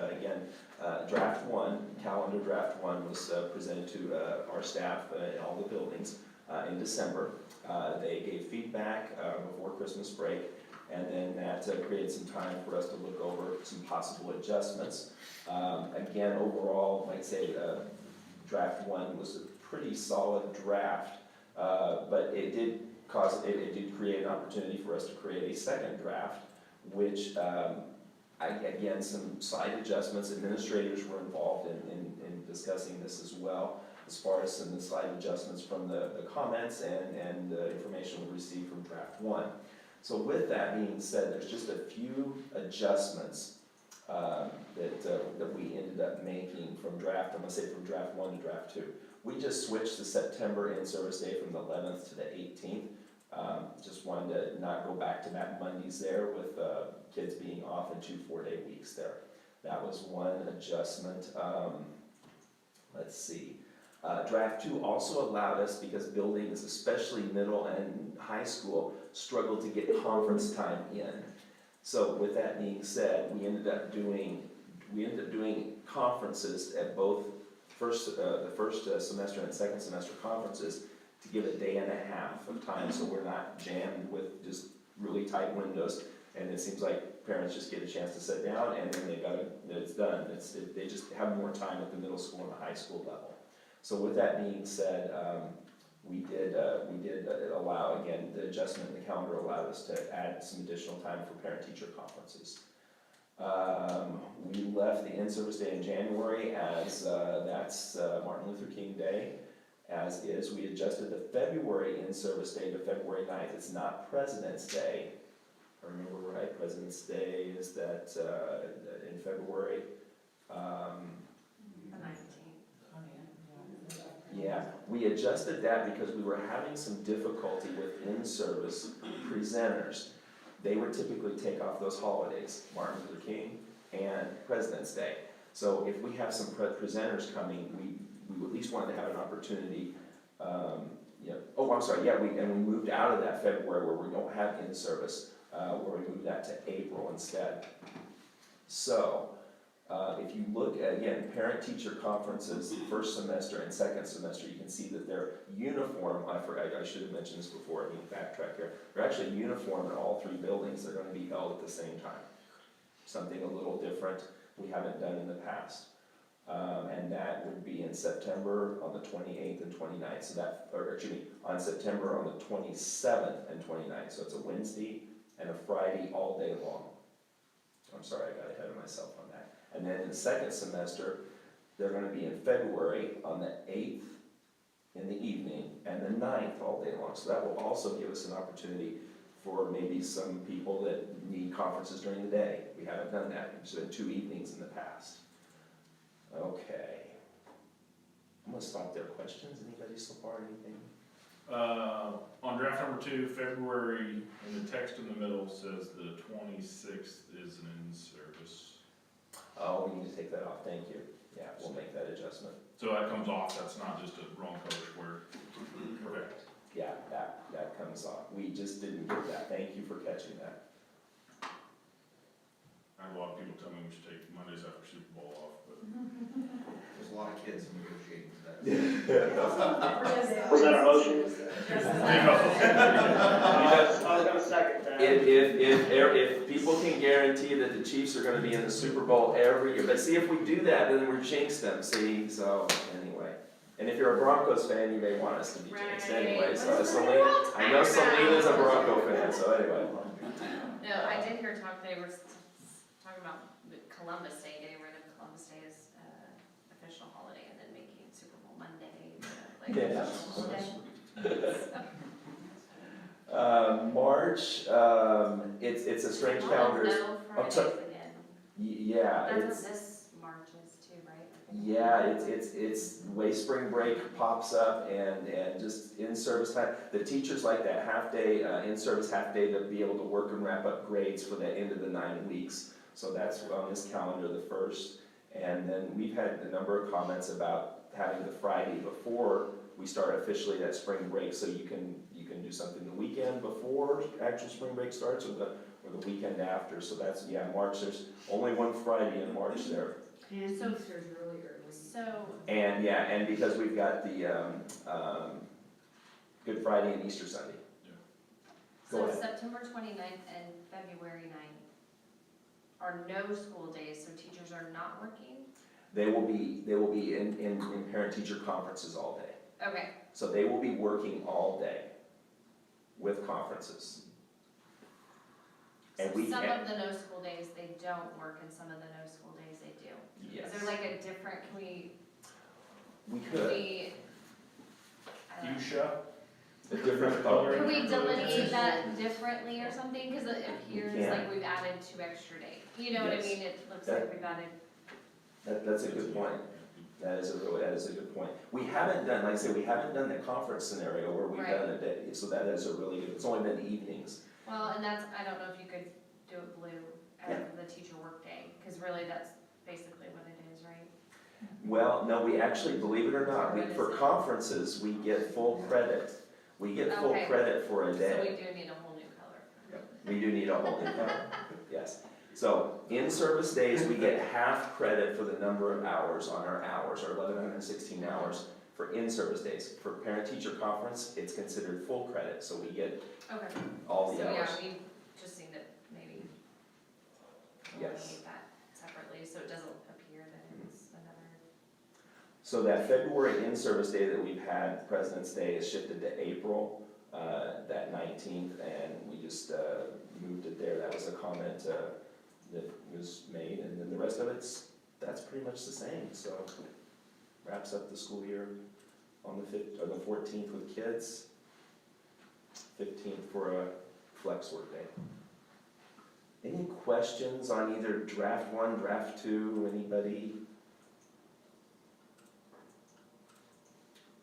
[SPEAKER 2] Draft one, calendar draft one was presented to our staff in all the buildings in December. They gave feedback before Christmas break, and then that created some time for us to look over some possible adjustments. Overall, I'd say draft one was a pretty solid draft, but it did create an opportunity for us to create a second draft, which, some slight adjustments. Administrators were involved in discussing this as well, as far as some slight adjustments from the comments and the information we received from draft one. So with that being said, there's just a few adjustments that we ended up making from draft, I'm gonna say from draft one to draft two. We just switched the September in-service day from the 11th to the 18th. Just wanted to not go back-to-back Mondays there with kids being off in 2 4-day weeks there. That was one adjustment. Let's see. Draft two also allowed us, because buildings, especially middle and high school, struggled to get conference time in. So with that being said, we ended up doing conferences at both the first semester and second semester conferences to give a day and a half of time, so we're not jammed with just really tight windows. And it seems like parents just get a chance to sit down, and then it's done. They just have more time at the middle school and the high school level. So with that being said, we did allow, again, the adjustment in the calendar allowed us to add some additional time for parent-teacher conferences. We left the in-service day in January as that's Martin Luther King Day, as is. We adjusted the February in-service day to February 9th. It's not President's Day. If I remember right, President's Day is that in February.
[SPEAKER 5] The 19th.
[SPEAKER 2] Yeah, we adjusted that because we were having some difficulty with in-service presenters. They would typically take off those holidays, Martin Luther King and President's Day. So if we have some presenters coming, we at least wanted to have an opportunity. We moved out of that February where we don't have in-service, where we moved that to April instead. So if you look at, again, parent-teacher conferences, first semester and second semester, you can see that they're uniform. I should have mentioned this before, I need to backtrack here. They're actually uniform in all 3 buildings. They're going to be held at the same time. Something a little different we haven't done in the past. And that would be in September on the 28th and 29th. On September on the 27th and 29th. So it's a Wednesday and a Friday all day long. I'm sorry, I got ahead of myself on that. And then in the second semester, they're going to be in February on the 8th in the evening and the 9th all day long. So that will also give us an opportunity for maybe some people that need conferences during the day. We haven't done that. We've done 2 evenings in the past. Okay. I'm going to stop there. Questions? Anybody so far? Anything?
[SPEAKER 1] On draft number 2, February, in the text in the middle says the 26th is an in-service.
[SPEAKER 2] Oh, we need to take that off. Thank you. Yeah, we'll make that adjustment.
[SPEAKER 1] So that comes off. That's not just a wrong color square. Correct.
[SPEAKER 2] Yeah, that comes off. We just didn't get that. Thank you for catching that.
[SPEAKER 1] I have a lot of people tell me we should take Mondays after Super Bowl off, but
[SPEAKER 11] There's a lot of kids negotiating today.
[SPEAKER 6] Was that a motion?
[SPEAKER 1] I
[SPEAKER 6] I was gonna second that.
[SPEAKER 2] If people can guarantee that the Chiefs are gonna be in the Super Bowl every year, but see, if we do that, then we're jinxed them, see, so, anyway. And if you're a Broncos fan, you may want us to be jinxed anyway,
[SPEAKER 10] Right.
[SPEAKER 2] so
[SPEAKER 10] We're
[SPEAKER 2] Celine,
[SPEAKER 10] all
[SPEAKER 2] I know
[SPEAKER 10] tired
[SPEAKER 2] Celine's a
[SPEAKER 10] now.
[SPEAKER 2] Bronco fan, so anyway.
[SPEAKER 10] No, I did hear talk, they were talking about the Columbus Day, getting rid of Columbus Day as official holiday and then making Super Bowl Monday like
[SPEAKER 2] Yeah.
[SPEAKER 10] official holiday.
[SPEAKER 2] March, it's a strange calendar.
[SPEAKER 10] No Fridays
[SPEAKER 2] sorry.
[SPEAKER 10] again.
[SPEAKER 2] Yeah,
[SPEAKER 10] That's
[SPEAKER 2] it's,
[SPEAKER 10] what this March is too, right?
[SPEAKER 2] yeah, it's the way spring break pops up and just in-service time. The teachers like that half day, in-service half day to be able to work and wrap up grades for the end of the 9 weeks. So that's on this calendar, the first. And then we've had a number of comments about having the Friday before we start officially that spring break, so you can do something the weekend before actual spring break starts or the weekend after. So that's, yeah, March, there's only one Friday in March there.
[SPEAKER 7] And
[SPEAKER 10] So-
[SPEAKER 7] Easter's really early.
[SPEAKER 10] So,
[SPEAKER 2] And yeah, and because we've got the Good Friday and Easter Sunday. Go
[SPEAKER 10] so
[SPEAKER 2] ahead.
[SPEAKER 10] September 29th and February 9th are no school days, so teachers are not working?
[SPEAKER 2] They will be in parent-teacher conferences all day.
[SPEAKER 10] Okay,
[SPEAKER 2] So they will be working all day with conferences.
[SPEAKER 10] so
[SPEAKER 2] And we
[SPEAKER 10] some
[SPEAKER 2] can,
[SPEAKER 10] of the no school days, they don't work, and some of the no school days, they do.
[SPEAKER 2] yes,
[SPEAKER 10] Is there like a different, can we,
[SPEAKER 2] we
[SPEAKER 10] can
[SPEAKER 2] could,
[SPEAKER 10] we, I don't know.
[SPEAKER 1] Fuchsia,
[SPEAKER 2] a different color.
[SPEAKER 10] Could we delineate that differently or something? Because it appears
[SPEAKER 2] can.
[SPEAKER 10] like we've added 2 extra days. You know what I
[SPEAKER 2] Yes.
[SPEAKER 10] mean? It looks like we've added,
[SPEAKER 2] That's a good point. That is a good point. We haven't done, like I said, we haven't done the conference scenario where we've
[SPEAKER 10] Right.
[SPEAKER 2] done a day, so that is a really good, it's only been evenings.
[SPEAKER 10] well, and that's, I don't know if you could do it blue
[SPEAKER 2] Yeah.
[SPEAKER 10] as the teacher work day, because really that's basically what it is, right?
[SPEAKER 2] Well, no, we actually, believe it or not,
[SPEAKER 10] What is
[SPEAKER 2] for
[SPEAKER 10] it?
[SPEAKER 2] conferences, we get full credit. We get full
[SPEAKER 10] Okay.
[SPEAKER 2] credit for a
[SPEAKER 10] So
[SPEAKER 2] day.
[SPEAKER 10] we do need a whole new color.
[SPEAKER 2] We do need a whole new color, yes. So, in-service days, we get half credit for the number of hours on our hours, or 1,116 hours for in-service days. For parent-teacher conference, it's considered full credit, so we get
[SPEAKER 10] Okay.
[SPEAKER 2] all the
[SPEAKER 10] So yeah,
[SPEAKER 2] hours.
[SPEAKER 10] we just need to maybe
[SPEAKER 2] Yes.
[SPEAKER 10] delineate that separately, so it doesn't appear that it's another.
[SPEAKER 2] So that February in-service day that we've had, President's Day, is shifted to April, that 19th, and we just moved it there. That was a comment that was made, and then the rest of that's pretty much the same. So wraps up the school year on the 5th or the 14th with kids, 15th for a flex work day. Any questions on either draft 1, draft 2, anybody?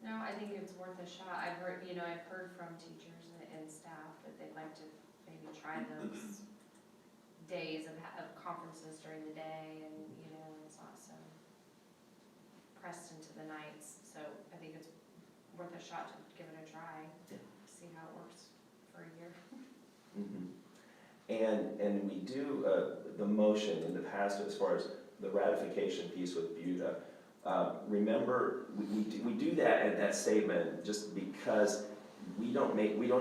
[SPEAKER 10] No, I think it's worth a shot. I've heard from teachers and staff that they'd like to maybe try those days of conferences during the day, and, it's not so pressed into the nights. So I think it's worth a shot to give it a try, see how it works for a year.
[SPEAKER 2] Mm-hmm. And we do, the motion in the past as far as the ratification piece with BUTA. Remember, we do that at that statement just because we don't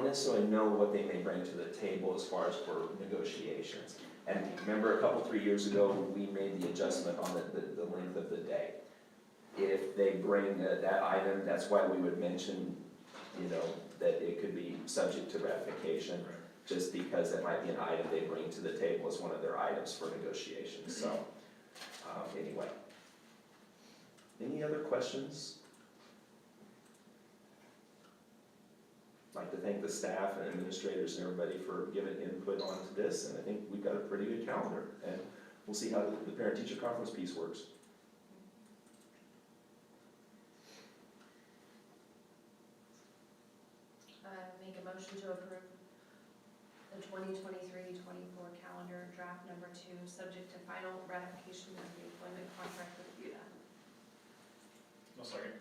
[SPEAKER 2] necessarily know what they may bring to the table as far as for negotiations. And remember, 3 years ago, we made the adjustment on the length of the day. If they bring that item, that's why we would mention, that it could be subject to ratification, just because that might be an item they bring to the table as one of their items for negotiations. So, anyway. Any other questions? I'd like to thank the staff and administrators and everybody for giving input onto this, and I think we've got a pretty good calendar, and we'll see how the parent-teacher conference piece works.
[SPEAKER 10] Make a motion to approve the 2023-24 calendar draft number 2, subject to final ratification of the employment contract with BUTA.
[SPEAKER 1] no second.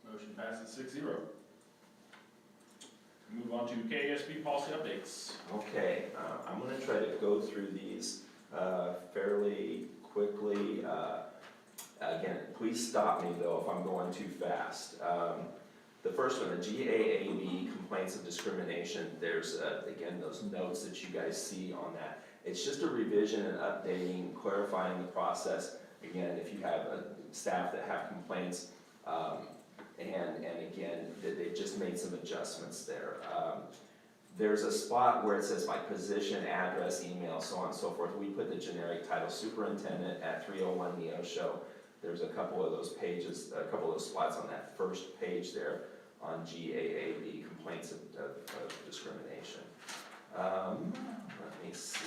[SPEAKER 1] Motion passes 6-0. move on to KSB policy updates.
[SPEAKER 2] Okay, I'm gonna try to go through these fairly quickly. Again, please stop me though if I'm going too fast. The first one, the GAAP, complaints of discrimination, there's, again, those notes that you guys see on that. It's just a revision and updating, clarifying the process. Again, if you have staff that have complaints, and again, they've just made some adjustments there. There's a spot where it says my position, address, email, so on and so forth. We put the generic title superintendent at 301 Neosho. There's a couple of those pages, a couple of those spots on that first page there on GAAP, complaints of discrimination. Let me see.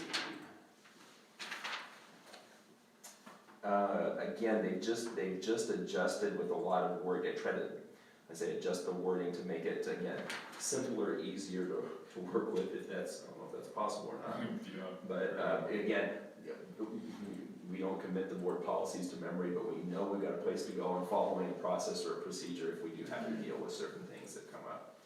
[SPEAKER 2] Again, they've just adjusted with a lot of word. I try to, adjust the wording to make it, again, simpler, easier to work with, if that's, I don't know if that's possible or not. But again, we don't commit the board policies to memory, but we know we've got a place to go and following a process or a procedure if we do have to deal with certain things that come up.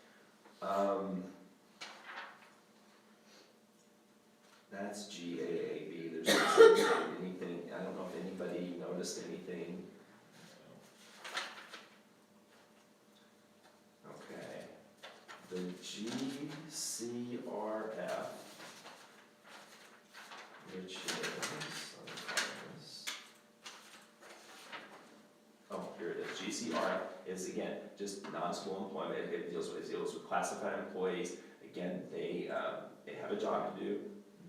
[SPEAKER 2] That's GAAP. There's not anything, I don't know if anybody noticed anything. Okay. The GCRF, which is, oh, here it is. GCRF is, again, just non-school employment. It deals with classified employees. Again, they have a job to do.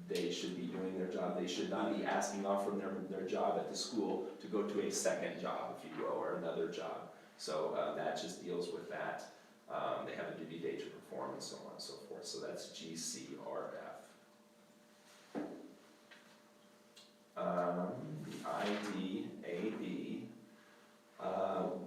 [SPEAKER 2] They should be doing their job. They should not be asking off from their job at the school to go to a second job, if you will, or another job. So that just deals with that. They have a duty date to perform and so on and so forth. So that's GCRF. The IDAB,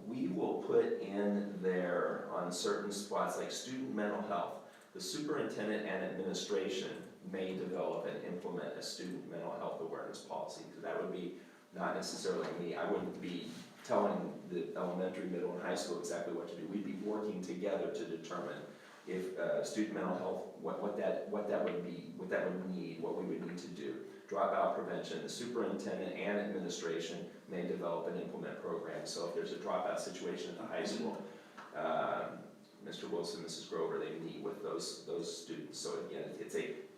[SPEAKER 2] we will put in there on certain spots like student mental health. The superintendent and administration may develop and implement a student mental health awareness policy, because that would be not necessarily me. I wouldn't be telling the elementary, middle, and high school exactly what to do. We'd be working together to determine if student mental health, what that would be, what that would need, what we would need to do. Dropout prevention, the superintendent and administration may develop and implement programs. So if there's a dropout situation at the high school, Mr. Wilson, Mrs. Grover, they meet with those students. So again,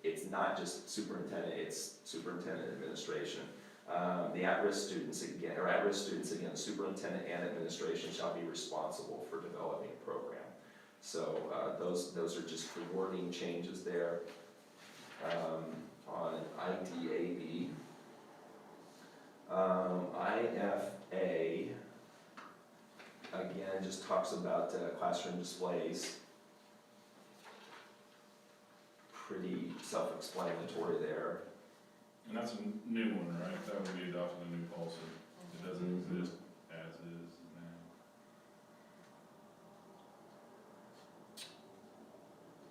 [SPEAKER 2] it's not just superintendent, it's superintendent administration. The at-risk students again, the superintendent and administration shall be responsible for developing a program. So those are just the wording changes there. On IDAB, IFA, again, just talks about classroom displays. Pretty self-explanatory there.
[SPEAKER 1] And that's a new one, right? That would be adopting a new policy. It doesn't exist as is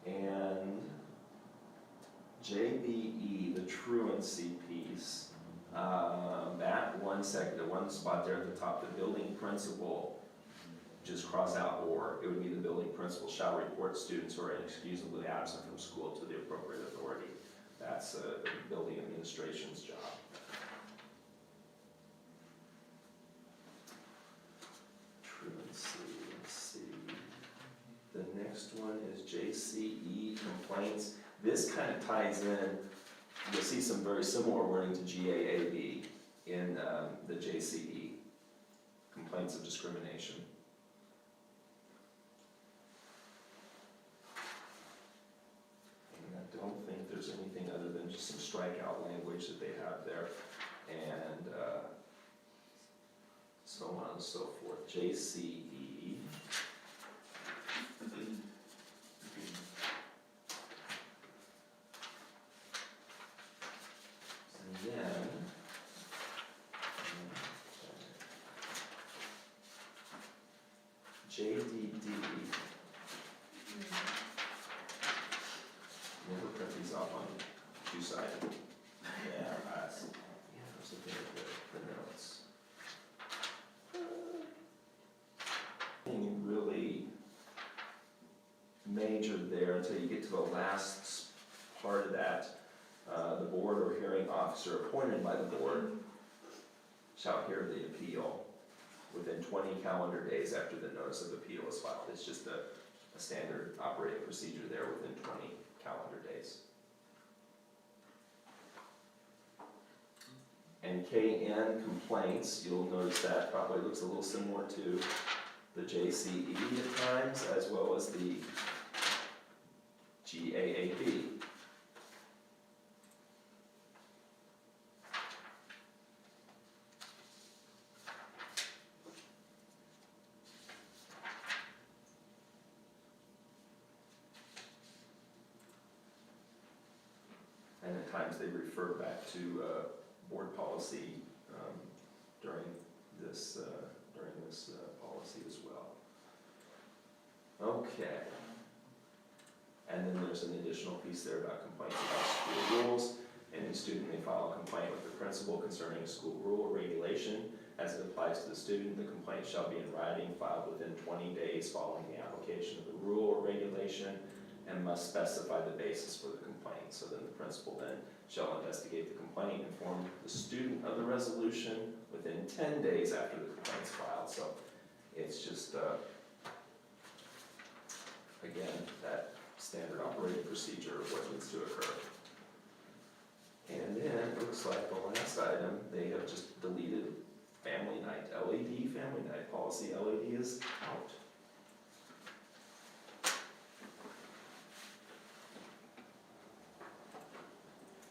[SPEAKER 1] now.
[SPEAKER 2] And JBE, the truancy piece, that one the one spot there at the top, the building principal, just cross out or, it would be the building principal shall report students who are inexcusably absent from school to the appropriate authority. That's the building administration's job. Truancy, let's see. The next one is JCE, complaints. This kind of ties in, you'll see some very similar wording to GAAP in the JCE, complaints of discrimination. And I don't think there's anything other than just some strikeout language that they have there, and so on and so forth. JCE. JDD. Never print these off on two-sided. Yeah, I was looking at the notes. Thing really may major there until you get to the last part of that. The board or hearing officer appointed by the board shall hear the appeal within 20 calendar days after the notice of appeal is filed. It's just a standard operating procedure there within 20 calendar days. And KN complaints, you'll notice that probably looks a little similar to the JCE at times, as well as the GAAP. And at times they refer back to board policy during this policy as well. Okay. And then there's an additional piece there about complaints about school rules. Any student may file a complaint with the principal concerning a school rule or regulation. As it applies to the student, the complaint shall be in writing, filed within 20 days following the application of the rule or regulation, and must specify the basis for the complaint. So then the principal then shall investigate the complaint, inform the student of the resolution within 10 days after the complaint's filed. So it's just, again, that standard operating procedure of what needs to occur. And then it looks like the last item, they have just deleted family night, LED family night policy. LED is out.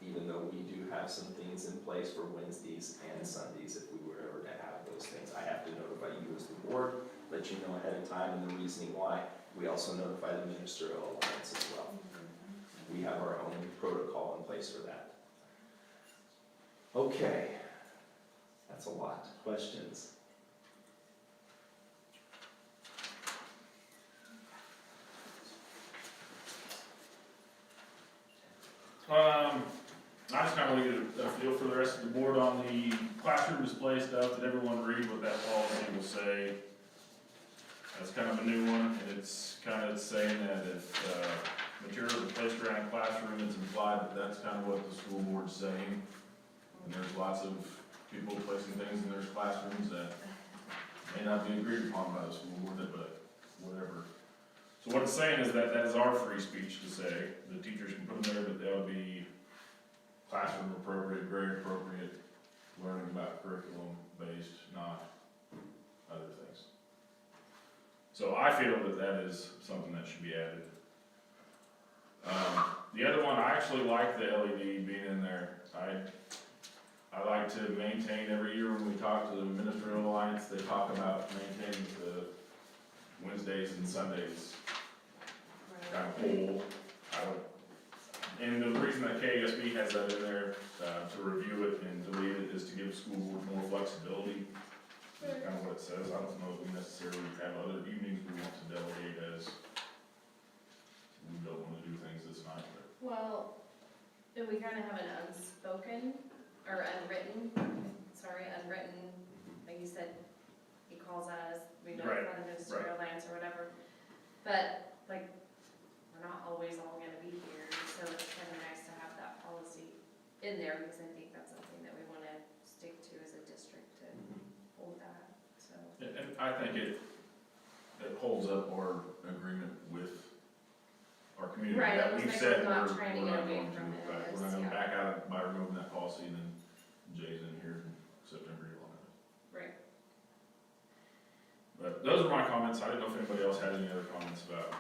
[SPEAKER 2] Even though we do have some things in place for Wednesdays and Sundays, if we were ever to have those things, I have to notify you as the board, let you know ahead of time, and the reasoning why. We also notify the ministerial alliance as well. We have our own protocol in place for that. Okay, that's a lot. Questions?
[SPEAKER 1] I just kind of want to get a feel for the rest of the board on the classroom display stuff. Did everyone read what that policy will say? That's kind of a new one, and it's kind of saying that if materials are placed around a classroom, it's implied that that's kind of what the school board's saying. And there's lots of people placing things in their classrooms that may not be agreed upon by the school board, but whatever. So what it's saying is that that is our free speech to say. The teachers can put them there, but they'll be classroom appropriate, grade appropriate, learning about curriculum based, not other things. So I feel that that is something that should be added. The other one, I actually like the LED being in there. I like to maintain every year when we talk to the Ministerial Alliance, they talk about maintaining the Wednesdays and Sundays kind of whole. And the reason that KSB has that in there to review it and delete it is to give school board more flexibility. That's kind of what it says. I don't know if we necessarily have other evenings we want to delegate as we don't want to do things this night. But.
[SPEAKER 10] Well, do we kind of have an unspoken or unwritten, like you said, he calls us, we know in front of ministerial alliance or whatever. But like, we're not always all gonna be here, so it's kind of nice to have that policy in there because I think that's something that we want to stick to as a district to hold that, so.
[SPEAKER 1] And I think it holds up our agreement with our community.
[SPEAKER 10] Right,
[SPEAKER 1] That
[SPEAKER 10] it
[SPEAKER 1] we've
[SPEAKER 10] looks like
[SPEAKER 1] said
[SPEAKER 10] we're not
[SPEAKER 1] we're
[SPEAKER 10] trying to
[SPEAKER 1] not
[SPEAKER 10] get away
[SPEAKER 1] going to.
[SPEAKER 10] from it, I
[SPEAKER 1] We're
[SPEAKER 10] guess,
[SPEAKER 1] not going to
[SPEAKER 10] yeah.
[SPEAKER 1] back out by removing that policy, and then Jay's in here in September 11th.
[SPEAKER 10] Right.
[SPEAKER 1] But those are my comments. I didn't know if anybody else had any other comments about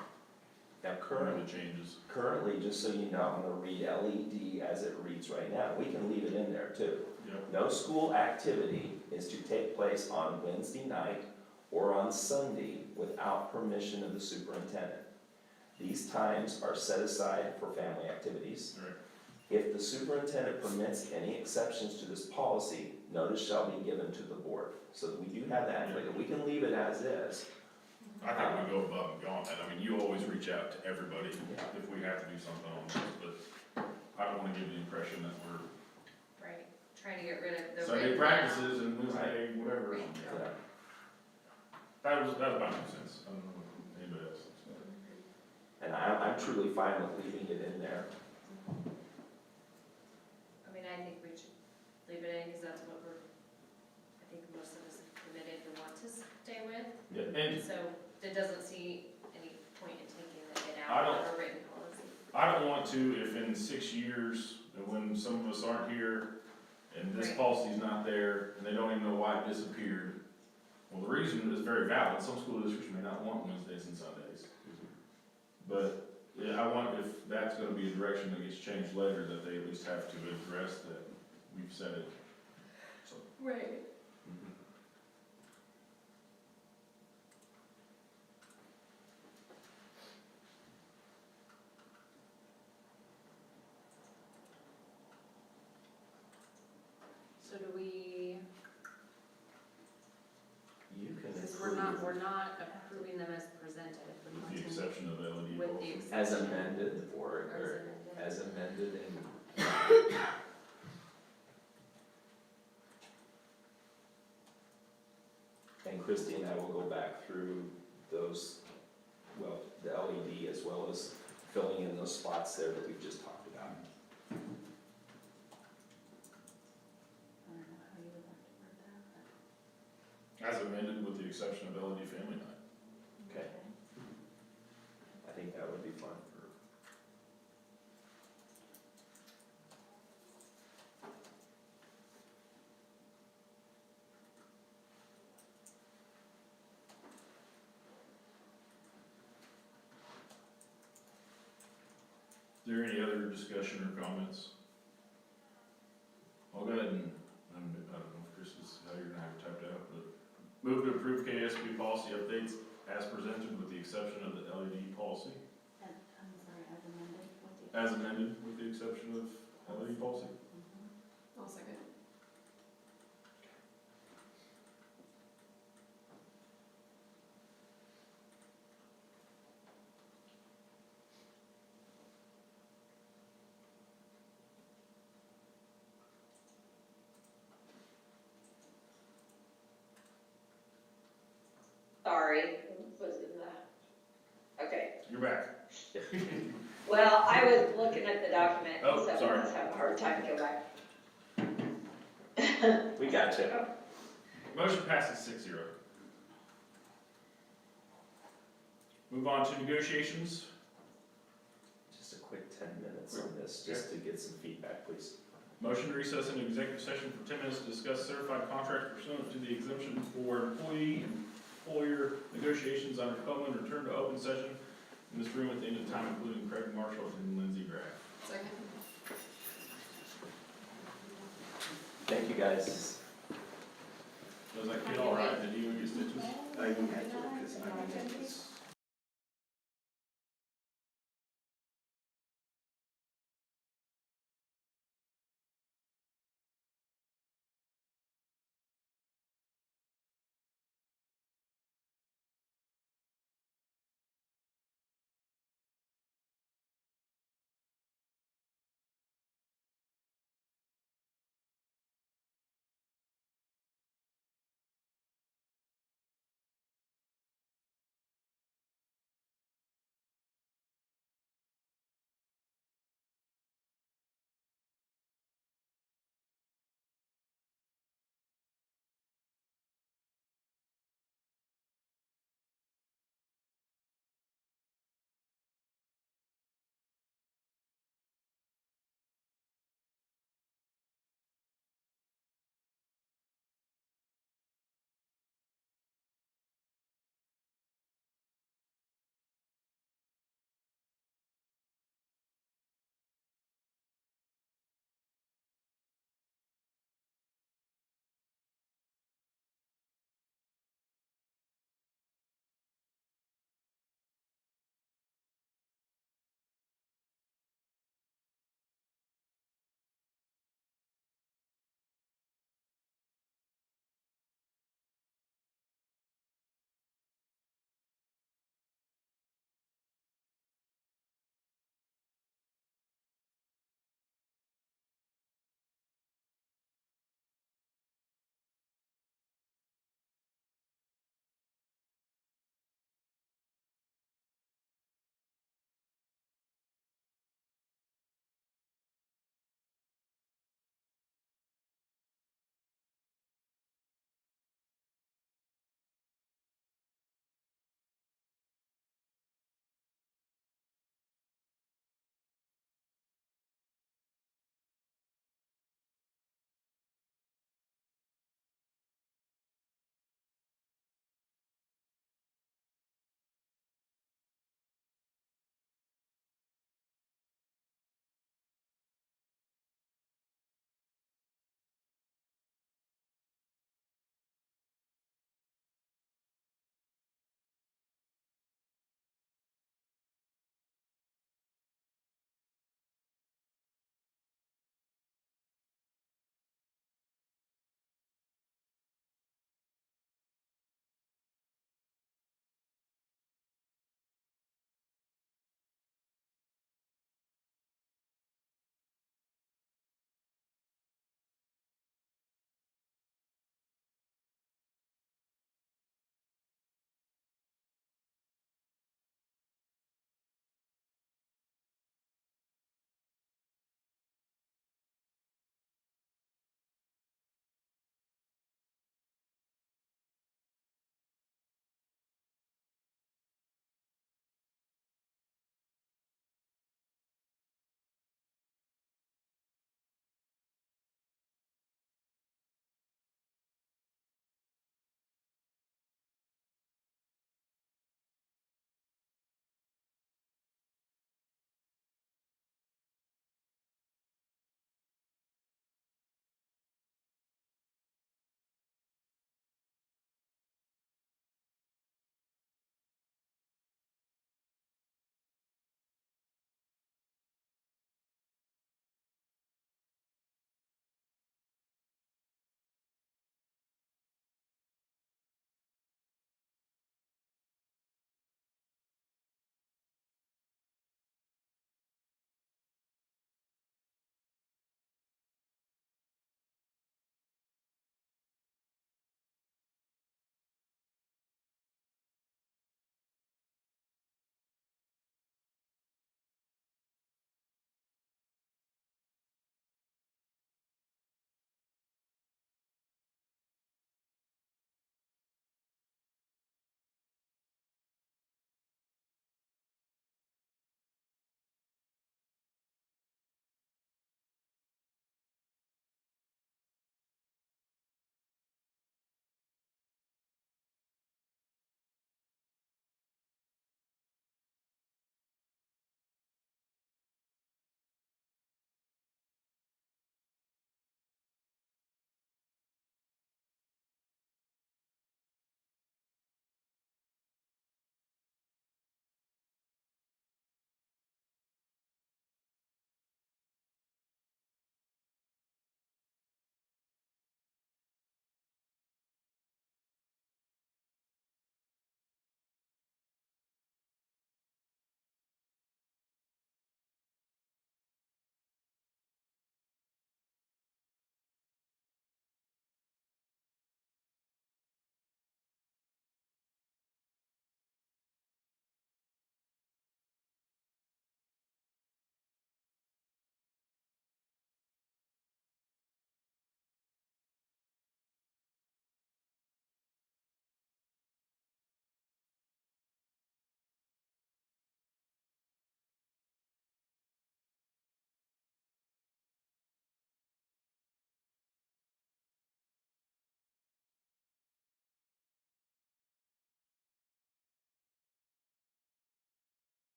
[SPEAKER 2] Now
[SPEAKER 1] the changes.
[SPEAKER 2] currently, just so you know, I'm gonna read LED as it reads right now. We can leave it in there too.
[SPEAKER 1] Yep.
[SPEAKER 2] No school activity is to take place on Wednesday night or on Sunday without permission of the superintendent. These times are set aside for family activities.
[SPEAKER 1] Right.
[SPEAKER 2] If the superintendent permits any exceptions to this policy, notice shall be given to the board. So we do have that, but we can leave it as is.
[SPEAKER 1] I think we go above and beyond that. I mean, you always reach out to everybody if we have to do something on this, but I don't want to give the impression that we're
[SPEAKER 10] Right, trying to get rid of the.
[SPEAKER 1] Sunday
[SPEAKER 10] written
[SPEAKER 1] practices and Wednesday whatever.
[SPEAKER 10] Right.
[SPEAKER 2] Yeah.
[SPEAKER 1] That was my 2 cents. I don't know what anybody else thinks.
[SPEAKER 2] And I'm truly fine with leaving it in there.
[SPEAKER 10] I mean, I think we should leave it in, because that's what I think most of us have committed to want to stay with.
[SPEAKER 1] Yeah, and
[SPEAKER 10] So it doesn't see any point in taking it
[SPEAKER 1] I
[SPEAKER 10] out
[SPEAKER 1] don't-
[SPEAKER 10] of a written policy.
[SPEAKER 1] I don't want to, if in 6 years, and when some of us aren't here, and this
[SPEAKER 10] Right.
[SPEAKER 1] policy's not there, and they don't even know why it disappeared. Well, the reason is very valid, some school districts may not want Wednesdays and Sundays. But, yeah, I want, if that's gonna be a direction that gets changed later, that they at least have to address that we've said it. So,
[SPEAKER 10] Right.
[SPEAKER 2] Mhm.
[SPEAKER 10] So do we,
[SPEAKER 2] You can
[SPEAKER 10] because
[SPEAKER 2] approve
[SPEAKER 10] we're not approving them as presented. We
[SPEAKER 1] with
[SPEAKER 10] want
[SPEAKER 1] the
[SPEAKER 10] to-
[SPEAKER 1] exception of LED
[SPEAKER 10] With the
[SPEAKER 1] bulbs.
[SPEAKER 10] exception.
[SPEAKER 2] as amended or
[SPEAKER 10] Or as amended.
[SPEAKER 2] as amended and and Christie and I will go back through those, well, the LED as well as filling in those spots there that we've just talked about.
[SPEAKER 5] I don't know how you would like to word that,
[SPEAKER 1] As amended with the exception of LED family night.
[SPEAKER 5] but.
[SPEAKER 2] Okay. I think that would be fun for.
[SPEAKER 1] Is there any other discussion or comments? I'll go ahead and, I don't know if Chris is, how you're gonna have it typed out, but move to approve KSB policy updates as presented with the exception of the LED policy.
[SPEAKER 5] And, I'm sorry, as amended with the.
[SPEAKER 1] As amended with the exception of LED policy.
[SPEAKER 5] Mhm.
[SPEAKER 4] I'll second.
[SPEAKER 3] Sorry, was it the, okay.
[SPEAKER 1] You're back.
[SPEAKER 3] Well, I was looking at the document,
[SPEAKER 1] Oh,
[SPEAKER 3] so I
[SPEAKER 1] sorry.
[SPEAKER 3] was having a hard time to go back.
[SPEAKER 2] We got you.
[SPEAKER 1] Motion passes 6-0. Move on to negotiations.
[SPEAKER 2] Just a quick 10 minutes on this, just to get some feedback, please.
[SPEAKER 1] Motion to recess into executive session for 10 minutes to discuss certified contract pursuant to the exemption for employee and employer negotiations under Coleman, return to open session in this room at the end of time, including Craig Marshall and Lindsey Graff.
[SPEAKER 4] Second.
[SPEAKER 2] Thank you, guys.
[SPEAKER 1] Was that kid all right? Did he even get stitches?
[SPEAKER 11] I had to, because I think it's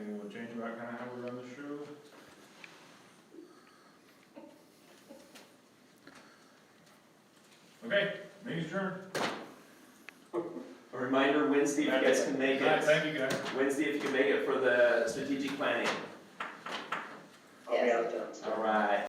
[SPEAKER 1] anything we'll change about kinda how we run the show? Okay, meeting's adjourned.
[SPEAKER 2] A reminder, Wednesday, if you guys can make it,
[SPEAKER 1] Thank you, guys.
[SPEAKER 2] Wednesday, if you can make it for the strategic planning.
[SPEAKER 6] I'll be out of town.
[SPEAKER 2] All right.